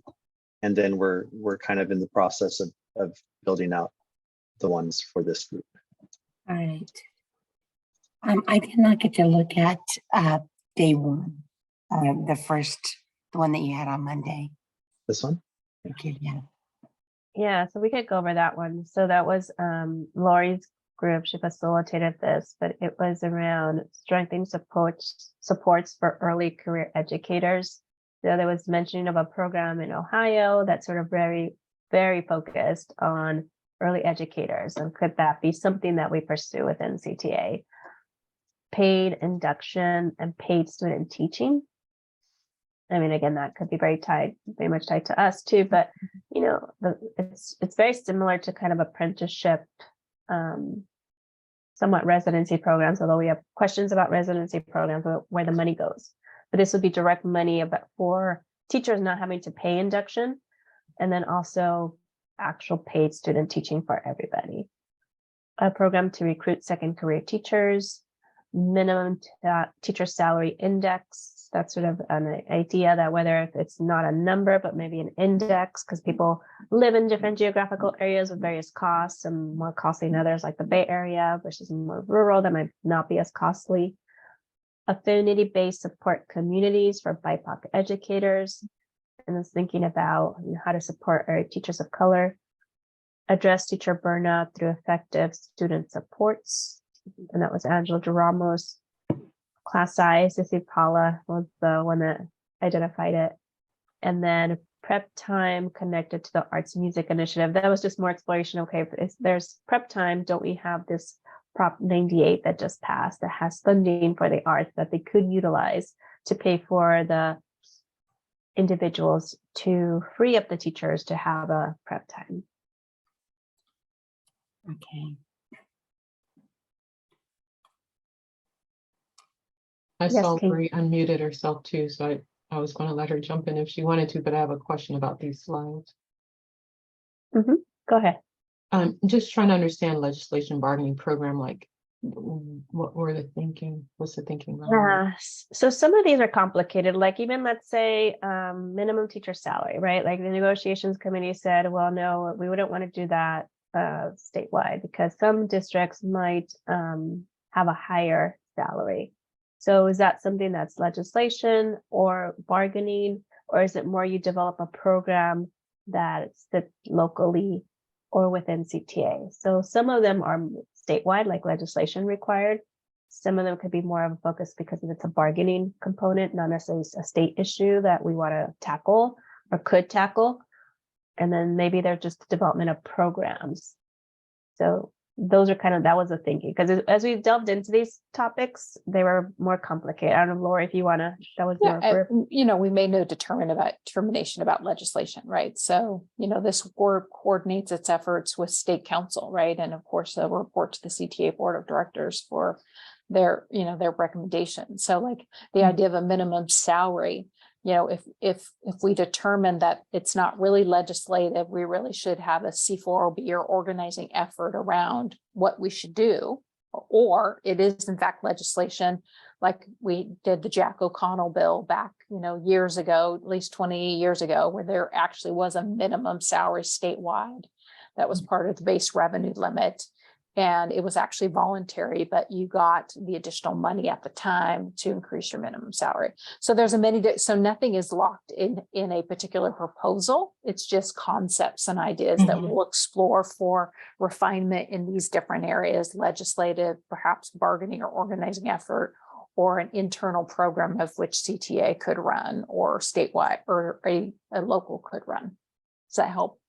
And then we're kind of in the process of building out the ones for this group. All right. I did not get to look at day 1, the one that you had on Monday. This one? Okay, yeah. Yeah, so we could go over that one. So that was Lori's group. She facilitated this, but it was around strengthening supports for early career educators. So there was mentioning of a program in Ohio that's sort of very, very focused on early educators. And could that be something that we pursue within CTA? Paid induction and paid student teaching. I mean, again, that could be very much tied to us too, but you know, it's very similar to kind of apprenticeship, somewhat residency programs, although we have questions about residency programs, where the money goes. But this would be direct money for teachers not having to pay induction, and then also actual paid student teaching for everybody. A program to recruit second career teachers, minimum teacher salary index. That's sort of an idea that whether it's not a number, but maybe an index, because people live in different geographical areas with various costs, and more costly than others, like the Bay Area versus more rural, that might not be as costly. Affinity-based support communities for BIPOC educators, and it's thinking about how to support our teachers of color. Address teacher burnout through effective student supports, and that was Angela DeRamos. Class size, Sissy Paula was the one that identified it. And then prep time connected to the arts music initiative. That was just more exploration. Okay, if there's prep time, don't we have this Prop 98 that just passed that has funding for the arts that they could utilize to pay for the individuals to free up the teachers to have a prep time? Okay. I Yes, saw Kate. Bree unmuted herself too, so I was going to let her jump in if she wanted to, but I have a question about these slides. Go ahead. Just trying to understand legislation bargaining program, like what were the thinking? What's the thinking behind it? Yeah, so some of these are complicated, like even let's say minimum teacher salary, right? Like the negotiations committee said, well, no, we wouldn't want to do that statewide because some districts might have a higher salary. So is that something that's legislation or bargaining, or is it more you develop a program that sits locally or within CTA? So some of them are statewide, like legislation required. Some of them could be more of a focus because it's a bargaining component, not necessarily a state issue that we want to tackle or could tackle. And then maybe they're just development of programs. So those are that was the thinking, because as we delved into these topics, they were more complicated. I don't know, Lori, if you want to, that was Yeah, your. we made no determination about legislation, right? So, this board coordinates its efforts with state council, right? And of course, they'll report to the CTA board of directors for their recommendations. So like the idea of a minimum salary, if we determine that it's not really legislative, we really should have a C4OB or organizing effort around what we should do, or it is in fact legislation, like we did the Jack O'Connell bill back, years ago, at least 20 years ago, where there actually was a minimum salary statewide that was part of the base revenue limit. And it was actually voluntary, but you got the additional money at the time to increase your minimum salary. So there's so nothing is locked in a particular proposal. It's just concepts and ideas that we'll explore for refinement in these different areas, legislative, perhaps bargaining or organizing effort, or an internal program of which CTA could run, or statewide or a local could run. Does that help?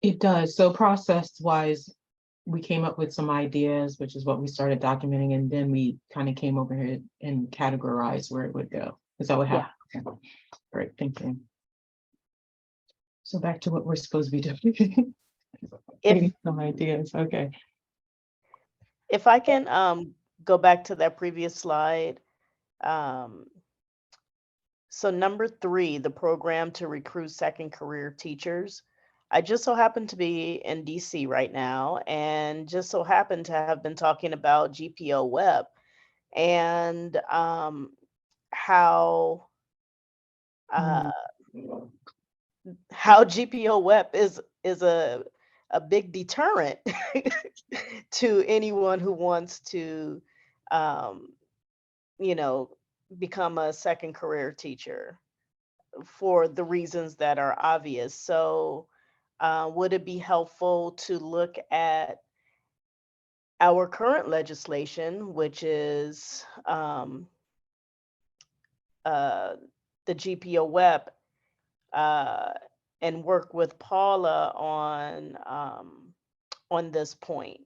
It does. So process-wise, we came up with some ideas, which is what we started documenting, and then we kind of came over here and categorized where it would go. Is that what happened? Okay. Great, thank you. So back to what we're supposed to be doing. Getting some ideas, okay. If I can go back to that previous slide. So number 3, the program to recruit second career teachers. I just so happen to be in DC right now, and just so happen to have been talking about GPO Web and how GPO Web is a big deterrent to anyone who wants to become a second career teacher for the reasons that are obvious. So would it be helpful to look at our current legislation, which is the GPO Web, and work with Paula on this point?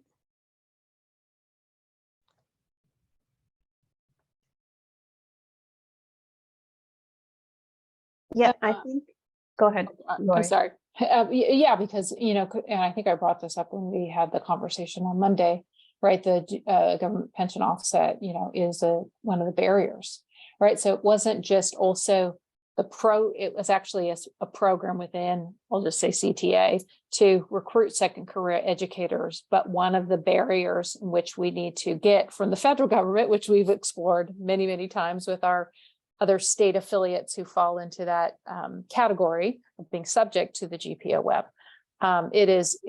Yeah, I think, go ahead, I'm Lori. sorry. Yeah, because, and I think I brought this up when we had the conversation on Monday, right? The government pension offset, is one of the barriers, right? So it wasn't just also it was actually a program within, I'll just say CTA, to recruit second career educators. But one of the barriers in which we need to get from the federal government, which we've explored many, many times with our other state affiliates who fall into that category of being subject to the GPO Web. It is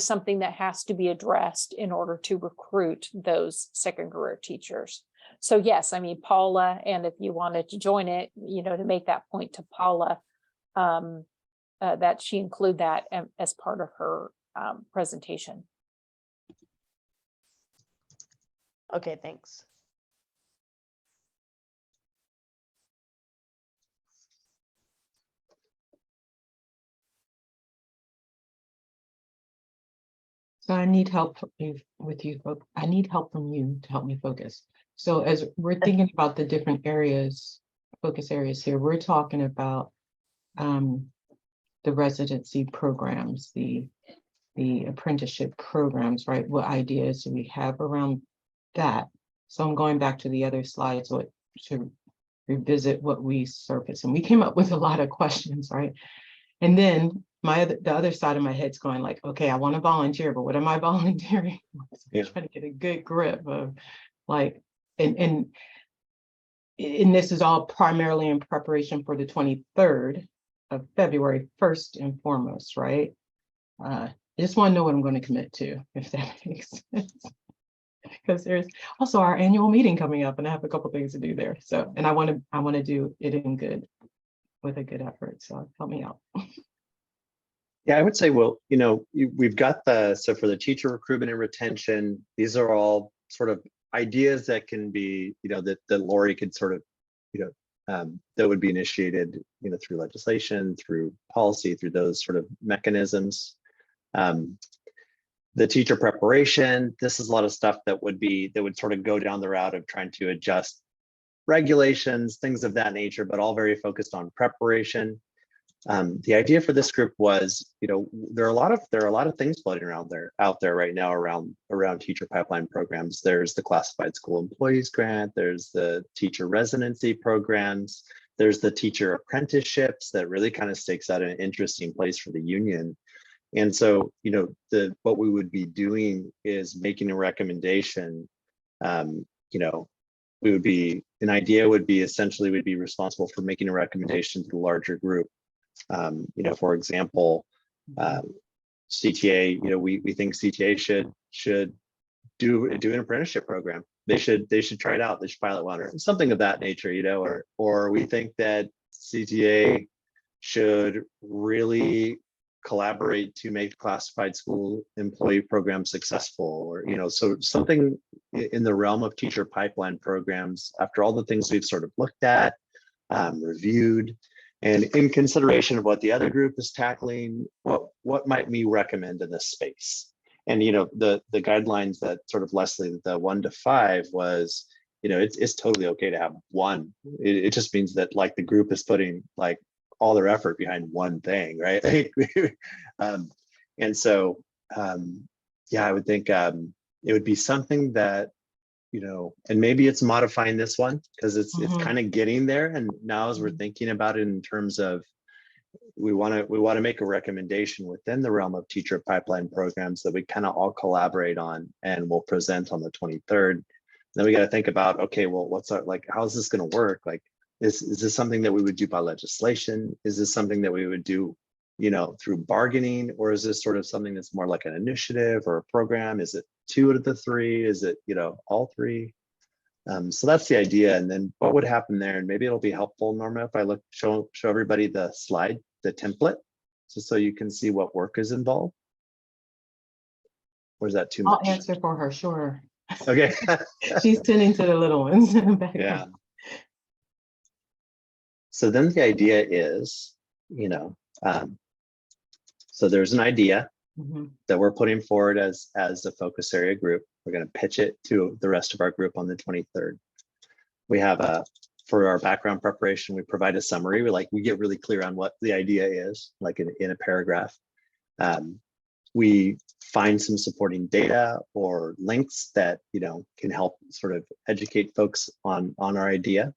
something that has to be addressed in order to recruit those second career teachers. So yes, I mean, Paula, and if you wanted to join it, to make that point to Paula, that she include that as part of her presentation. Okay, thanks. So I need help with you. I need help from you to help me focus. So as we're thinking about the different areas, focus areas here, we're talking about the residency programs, the apprenticeship programs, right? What ideas do we have around that? So I'm going back to the other slides, to revisit what we surfaced. And we came up with a lot of questions, right? And then the other side of my head's going like, okay, I want to volunteer, but what am I volunteering? Yeah. Trying to get a good grip of like, and this is all primarily in preparation for the 23rd of February, first and foremost, right? I just want to know what I'm going to commit to, if that makes sense. Because there's also our annual meeting coming up, and I have a couple things to do there. So, and I want to do it in good, with a good effort. So help me out. Yeah, I would say, well, we've got so for the teacher recruitment and retention, these are all sort of ideas that can be, that Lori could sort of, that would be initiated, through legislation, through policy, through those sort of mechanisms. The teacher preparation, this is a lot of stuff that would sort of go down the route of trying to adjust regulations, things of that nature, but all very focused on preparation. The idea for this group was, there are a lot of things floating out there right now around teacher pipeline programs. There's the classified school employees grant, there's the teacher residency programs, there's the teacher apprenticeships that really kind of stakes out an interesting place for the union. And so, what we would be doing is making a recommendation. An idea would be essentially we'd be responsible for making a recommendation to the larger group. For example, CTA, we think CTA should do an apprenticeship program. They should try it out. They should pilot one or something of that nature, or we think that CTA should really collaborate to make classified school employee programs successful, or so something in the realm of teacher pipeline programs. After all the things we've sort of looked at, reviewed, and in consideration of what the other group is tackling, what might we recommend in this space? And the guidelines that sort of Leslie, the 1 to 5 was, it's totally okay to have one. It just means that like the group is putting like all their effort behind one thing, right? And so I would think it would be something that, and maybe it's modifying this one because it's kind of getting there. And now as we're thinking about it in terms of we want to make a recommendation within the realm of teacher pipeline programs that we kind of all collaborate on and we'll present on the 23rd. Then we got to think about, okay, well, how is this going to work? Like, is this something that we would do by legislation? Is this something that we would do, through bargaining? Or is this sort of something that's more like an initiative or a program? Is it 2 out of the 3? Is it, all 3? So that's the idea. And then what would happen there? And maybe it'll be helpful, Norma, if I show everybody the slide, the template, just so you can see what work is involved. Or is that too much? I'll answer for her, sure. Okay. She's tending to the little ones in the background. Yeah. So then the idea is, so there's an idea that we're putting forward as a focus area group. We're going to pitch it to the rest of our group on the 23rd. We have for our background preparation, we provide a summary. We get really clear on what the idea is, like in a paragraph. We find some supporting data or links that can help sort of educate folks on our idea.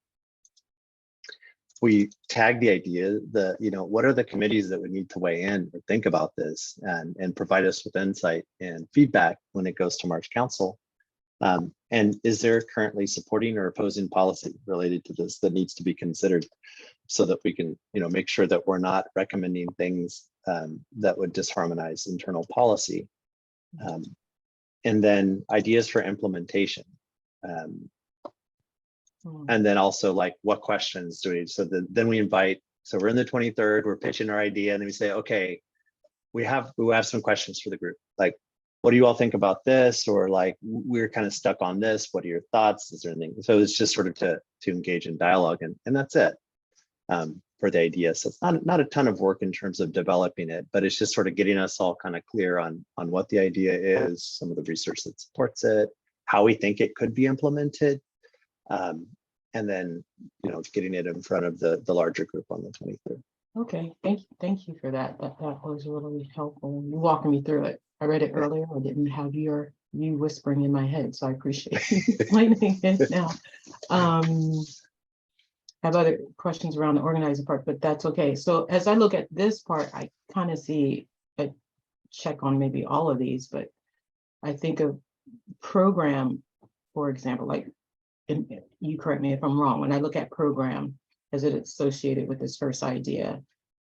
We tag the idea, what are the committees that would need to weigh in or think about this and provide us with insight and feedback when it goes to March Council. And is there currently supporting or opposing policy related to this that needs to be considered so that we can, make sure that we're not recommending things that would disharmonize internal policy. And then ideas for implementation. And then also what questions do we, so then we invite, so we're in the 23rd, we're pitching our idea and then we say, okay, we have some questions for the group. What do you all think about this? Or we're kind of stuck on this. What are your thoughts? Is there anything? So it's just sort of to engage in dialogue and that's it for the idea. So it's not a ton of work in terms of developing it, but it's just sort of getting us all kind of clear on what the idea is, some of the research that supports it, how we think it could be implemented. And then, getting it in front of the larger group on the 23rd. Okay, thank you for that. That was really helpful. You walking me through it. I read it earlier. I didn't have you whispering in my head, so I appreciate you explaining it now. have other questions around the organizing part, but that's okay. So as I look at this part, I kind of see a check on maybe all of these, but I think of program, for example, like, and you correct me if I'm wrong, when I look at program as it associated with this first idea,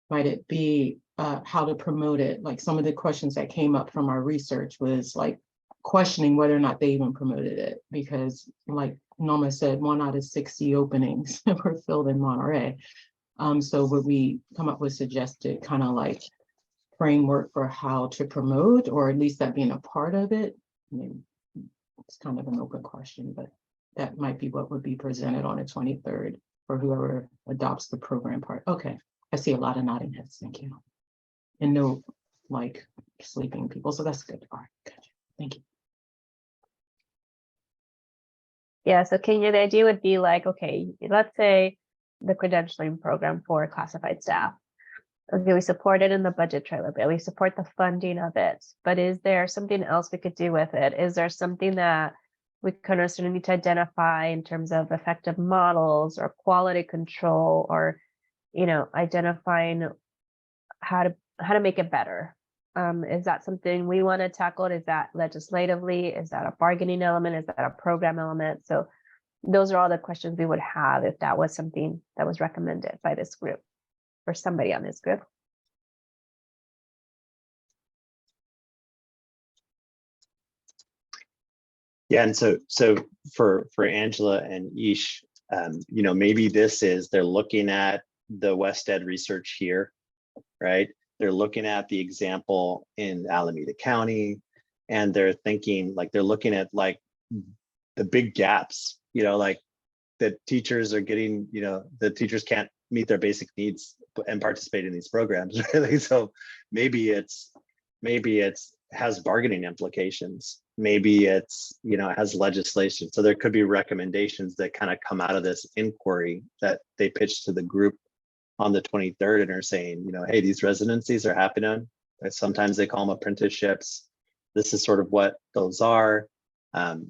might it be how to promote it? Like some of the questions that came up from our research was like questioning whether or not they even promoted it, because like Norma said, 1 out of 60 openings were filled in Monterey. So would we come up with suggested kind of like framework for how to promote, or at least that being a part of it? I mean, it's kind of an open question, but that might be what would be presented on the 23rd for whoever adopts the program part. Okay, I see a lot of nodding heads, thank you. And no like sleeping people, so that's good. All right, gotcha. Thank you. Yeah, so Kenya, the idea would be like, okay, let's say the credentialing program for classified staff. Okay, we support it in the budget trailer bill, we support the funding of it, but is there something else we could do with it? Is there something that we kind of sort of need to identify in terms of effective models or quality control, or, you know, identifying how to make it better? Is that something we want to tackle? Is that legislatively? Is that a bargaining element? Is that a program element? So those are all the questions we would have if that was something that was recommended by this group or somebody on this group. Yeah, and so for Angela and Ish, you know, maybe this is, they're looking at the WestEd research here, right? They're looking at the example in Alameda County, and they're thinking like, they're looking at like the big gaps, you know, like the teachers are getting, you know, the teachers can't meet their basic needs and participate in these programs, really. So maybe it's has bargaining implications. Maybe it's, you know, it has legislation. So there could be recommendations that kind of come out of this inquiry that they pitch to the group on the 23rd and are saying, you know, hey, these residencies are happening. Sometimes they call them apprenticeships. This is sort of what those are.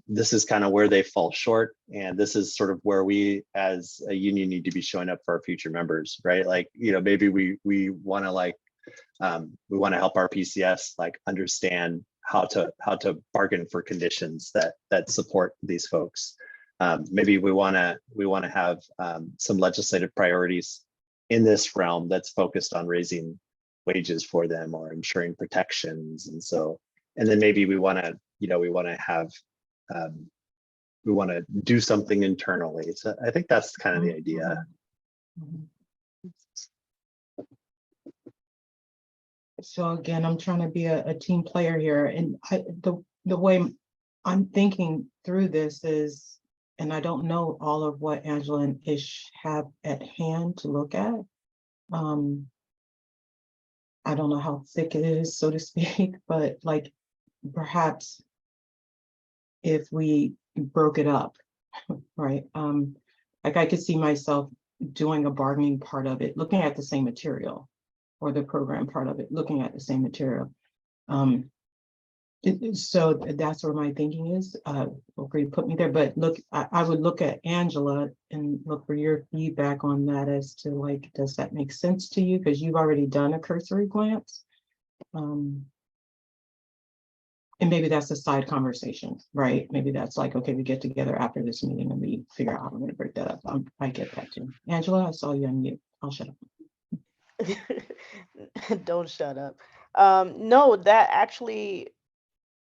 This is kind of where they fall short. And this is sort of where we as a union need to be showing up for our future members, right? Like, you know, maybe we want to like, we want to help our PCS like understand how to bargain for conditions that support these folks. Maybe we want to have some legislative priorities in this realm that's focused on raising wages for them or ensuring protections. And so, and then maybe we want to, you know, we want to do something internally. So I think that's kind of the idea. So again, I'm trying to be a team player here, and the way I'm thinking through this is, and I don't know all of what Angela and Ish have at hand to look at. I don't know how thick it is, so to speak, but like perhaps if we broke it up, right? Like I could see myself doing a bargaining part of it, looking at the same material, or the program part of it, looking at the same material. So that's where my thinking is. Feel free to put me there, but look, I would look at Angela and look for your feedback on that as to like, does that make sense to you? Because you've already done a cursory glance. And maybe that's a side conversation, right? Maybe that's like, okay, we get together after this meeting and we figure out how we're going to break that up. I get that too. Angela, I saw you on mute. I'll shut up. Don't shut up. No, that actually,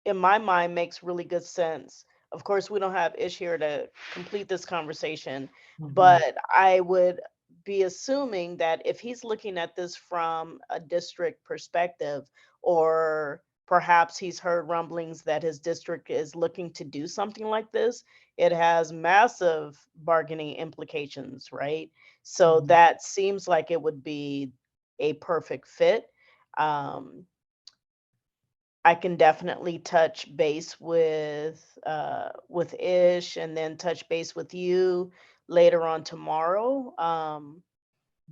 in my mind, makes really good sense. Of course, we don't have Ish here to complete this conversation, but I would be assuming that if he's looking at this from a district perspective, or perhaps he's heard rumblings that his district is looking to do something like this, it has massive bargaining implications, right? So that seems like it would be a perfect fit. I can definitely touch base with Ish, and then touch base with you later on tomorrow,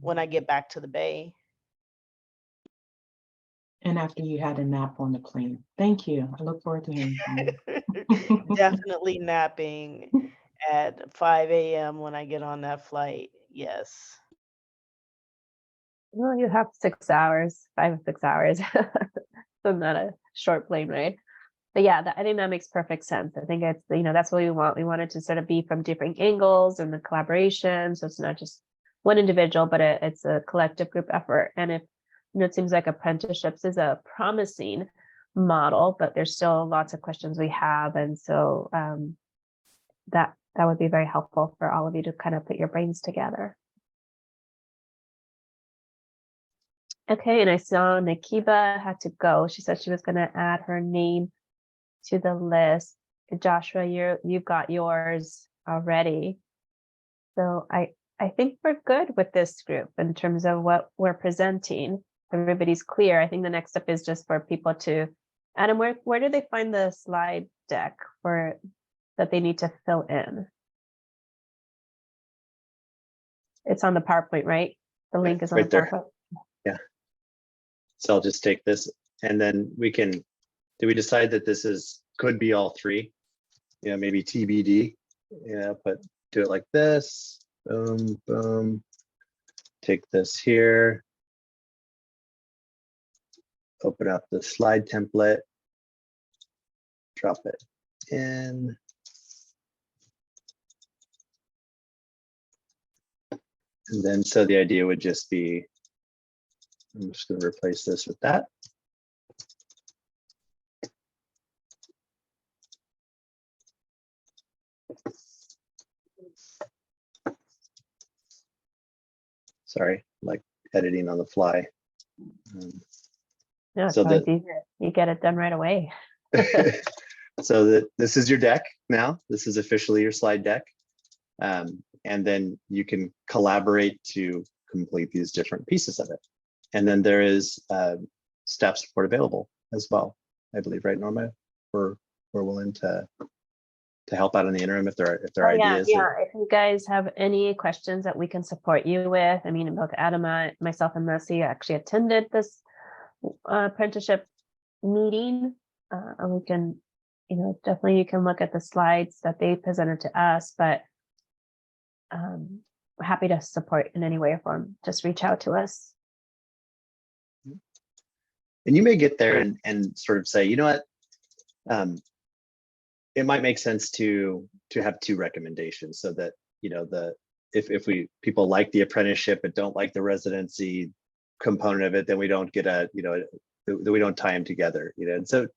when I get back to the Bay. And after you had a nap on the plane. Thank you. I look forward to hearing from you. Definitely napping at 5 a.m. when I get on that flight. Yes. Well, you have 6 hours, 5 or 6 hours. So not a short plane ride. But yeah, I think that makes perfect sense. I think it's, that's what we want. We want it to sort of be from different angles and the collaboration. So it's not just one individual, but it's a collective group effort. And if, it seems like apprenticeships is a promising model, but there's still lots of questions we have. And so that would be very helpful for all of you to kind of put your brains together. Okay, and I saw Nakiba had to go. She said she was going to add her name to the list. Joshua, you've got yours already. So I think we're good with this group in terms of what we're presenting. Everybody's clear. I think the next step is just for people to, Adam, where do they find the slide deck that they need to fill in? It's on the PowerPoint, right? The link is on right the there. PowerPoint. So I'll just take this and then do we decide that could be all three? Maybe TBD, but do it like this, boom, boom. Take this here. Open up the slide template, drop it in. And then, so the idea would just be, I'm just going to replace this with that. Sorry, like editing on the fly. No, it's So always easier. You get it done right away. So this is your deck now. This is officially your slide deck. And then you can collaborate to complete these different pieces of it. And then there is staff support available as well. I believe, right, Norma? We're willing to help out in the interim if there are ideas. Yeah. If you guys have any questions that we can support you with, I mean, both Adam, myself, and Messi actually attended this apprenticeship meeting, and we can, definitely you can look at the slides that they presented to us, but we're happy to support in any way or form. Just reach out to us. And you may get there and sort of say, you know what, it might make sense to have two recommendations so that, if people like the apprenticeship but don't like the residency component of it, then we don't get we don't tie them together, and so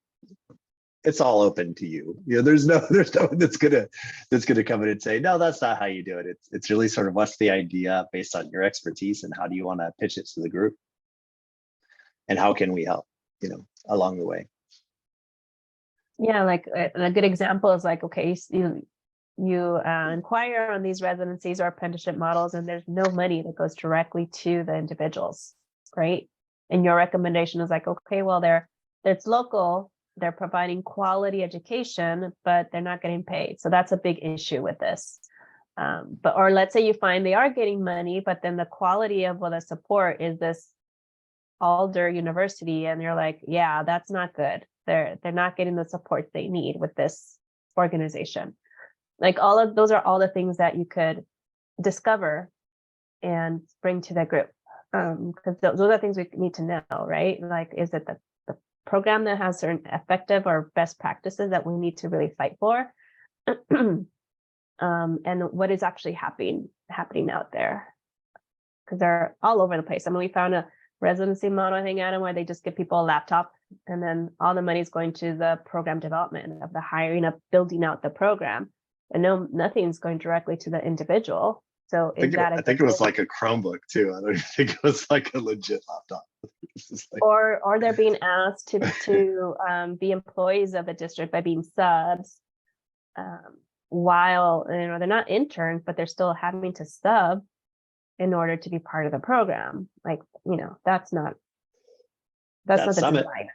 it's all open to you. There's no one that's gonna come in and say, no, that's not how you do it. It's really sort of what's the idea based on your expertise and how do you want to pitch it to the group, and how can we help, along the way. Yeah, like a good example is like, okay, you inquire on these residencies or apprenticeship models, and there's no money that goes directly to the individuals, right? And your recommendation is like, okay, well, it's local, they're providing quality education, but they're not getting paid. So that's a big issue with this. Or let's say you find they are getting money, but then the quality of the support is this Alder University, and you're like, yeah, that's not good. They're not getting the support they need with this organization. Like all of those are all the things that you could discover and bring to the group. Because those are things we need to know, right? Like, is it the program that has certain effective or best practices that we need to really fight for? And what is actually happening out there? Because they're all over the place. I mean, we found a residency model, I think, Adam, where they just give people a laptop and then all the money is going to the program development of the hiring of building out the program, and nothing's going directly to the individual. So I think it was like a Chromebook too. I don't think it was like a legit laptop. Or they're being asked to be employees of the district by being subs, while they're not interns, but they're still having to sub in order to be part of the program. Like, that's not the design.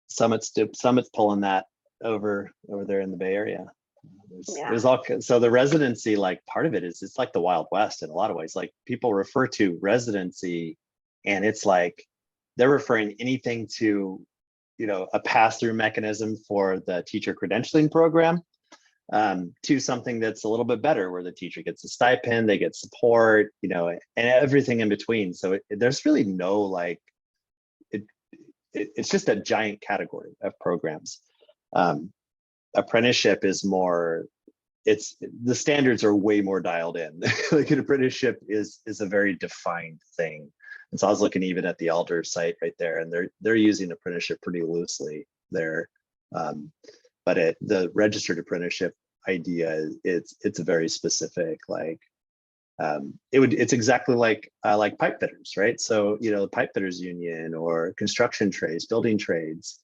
Summit's pulling that over there in the Bay Area. There's all, so the residency, like part of it is it's like the Wild West in a lot of ways. Like people refer to residency and it's like they're referring anything to, a pass-through mechanism for the teacher credentialing program, to something that's a little bit better, where the teacher gets a stipend, they get support, you know, and everything in between. So there's really no like, it's just a giant category of programs. Apprenticeship is more, the standards are way more dialed in. Like an apprenticeship is a very defined thing. And so I was looking even at the Alder site right there, and they're using apprenticeship pretty loosely there. But the registered apprenticeship idea, it's a very specific, like it's exactly like pipe fitters, right? So, you know, the pipe fitters union or construction trades, building trades,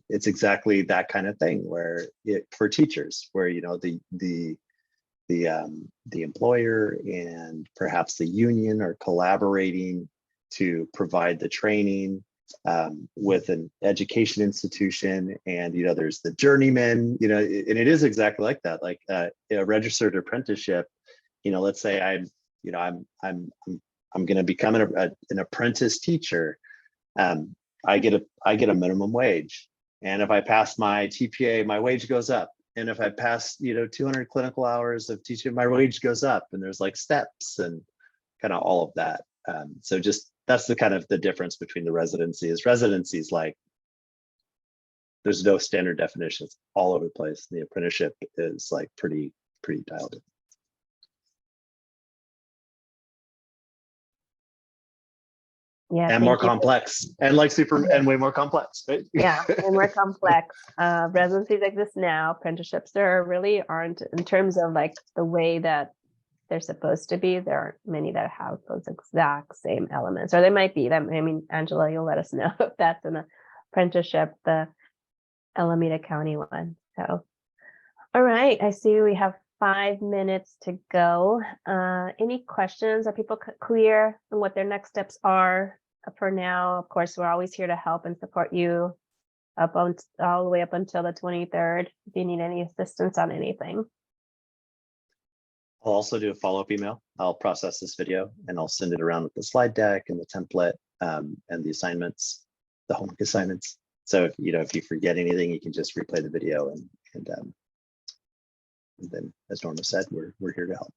it's exactly that kind of thing where for teachers, where, you know, the employer and perhaps the union are collaborating to provide the training with an education institution. And, you know, there's the journeyman, you know, and it is exactly like that, like a registered apprenticeship. You know, let's say I'm going to become an apprentice teacher. I get a minimum wage, and if I pass my TPA, my wage goes up. And if I pass, you know, 200 clinical hours of teaching, my wage goes up. And there's like steps and kind of all of that. So just that's the kind of the difference between the residencies. Residencies, like, there's no standard definitions all over the place. The apprenticeship is like pretty dialed in. Yeah. And more thank you for- complex, and like and way more complex, right? Yeah, and more complex. Residencies exist now. Apprenticeships, there really aren't, in terms of like the way that they're supposed to be. There aren't many that have those exact same elements, or they might be. That, I mean, Angela, you'll let us know if that's an apprenticeship, the Alameda County one. So, all right, I see we have 5 minutes to go. Any questions? Are people clear on what their next steps are? For now, of course, we're always here to help and support you up on all the way up until the 23rd. If you need any assistance on anything. I'll also do a follow-up email. I'll process this video and I'll send it around with the slide deck and the template and the assignments, the homework assignments. So if you forget anything, you can just replay the video and then, as Norma said, we're here to help.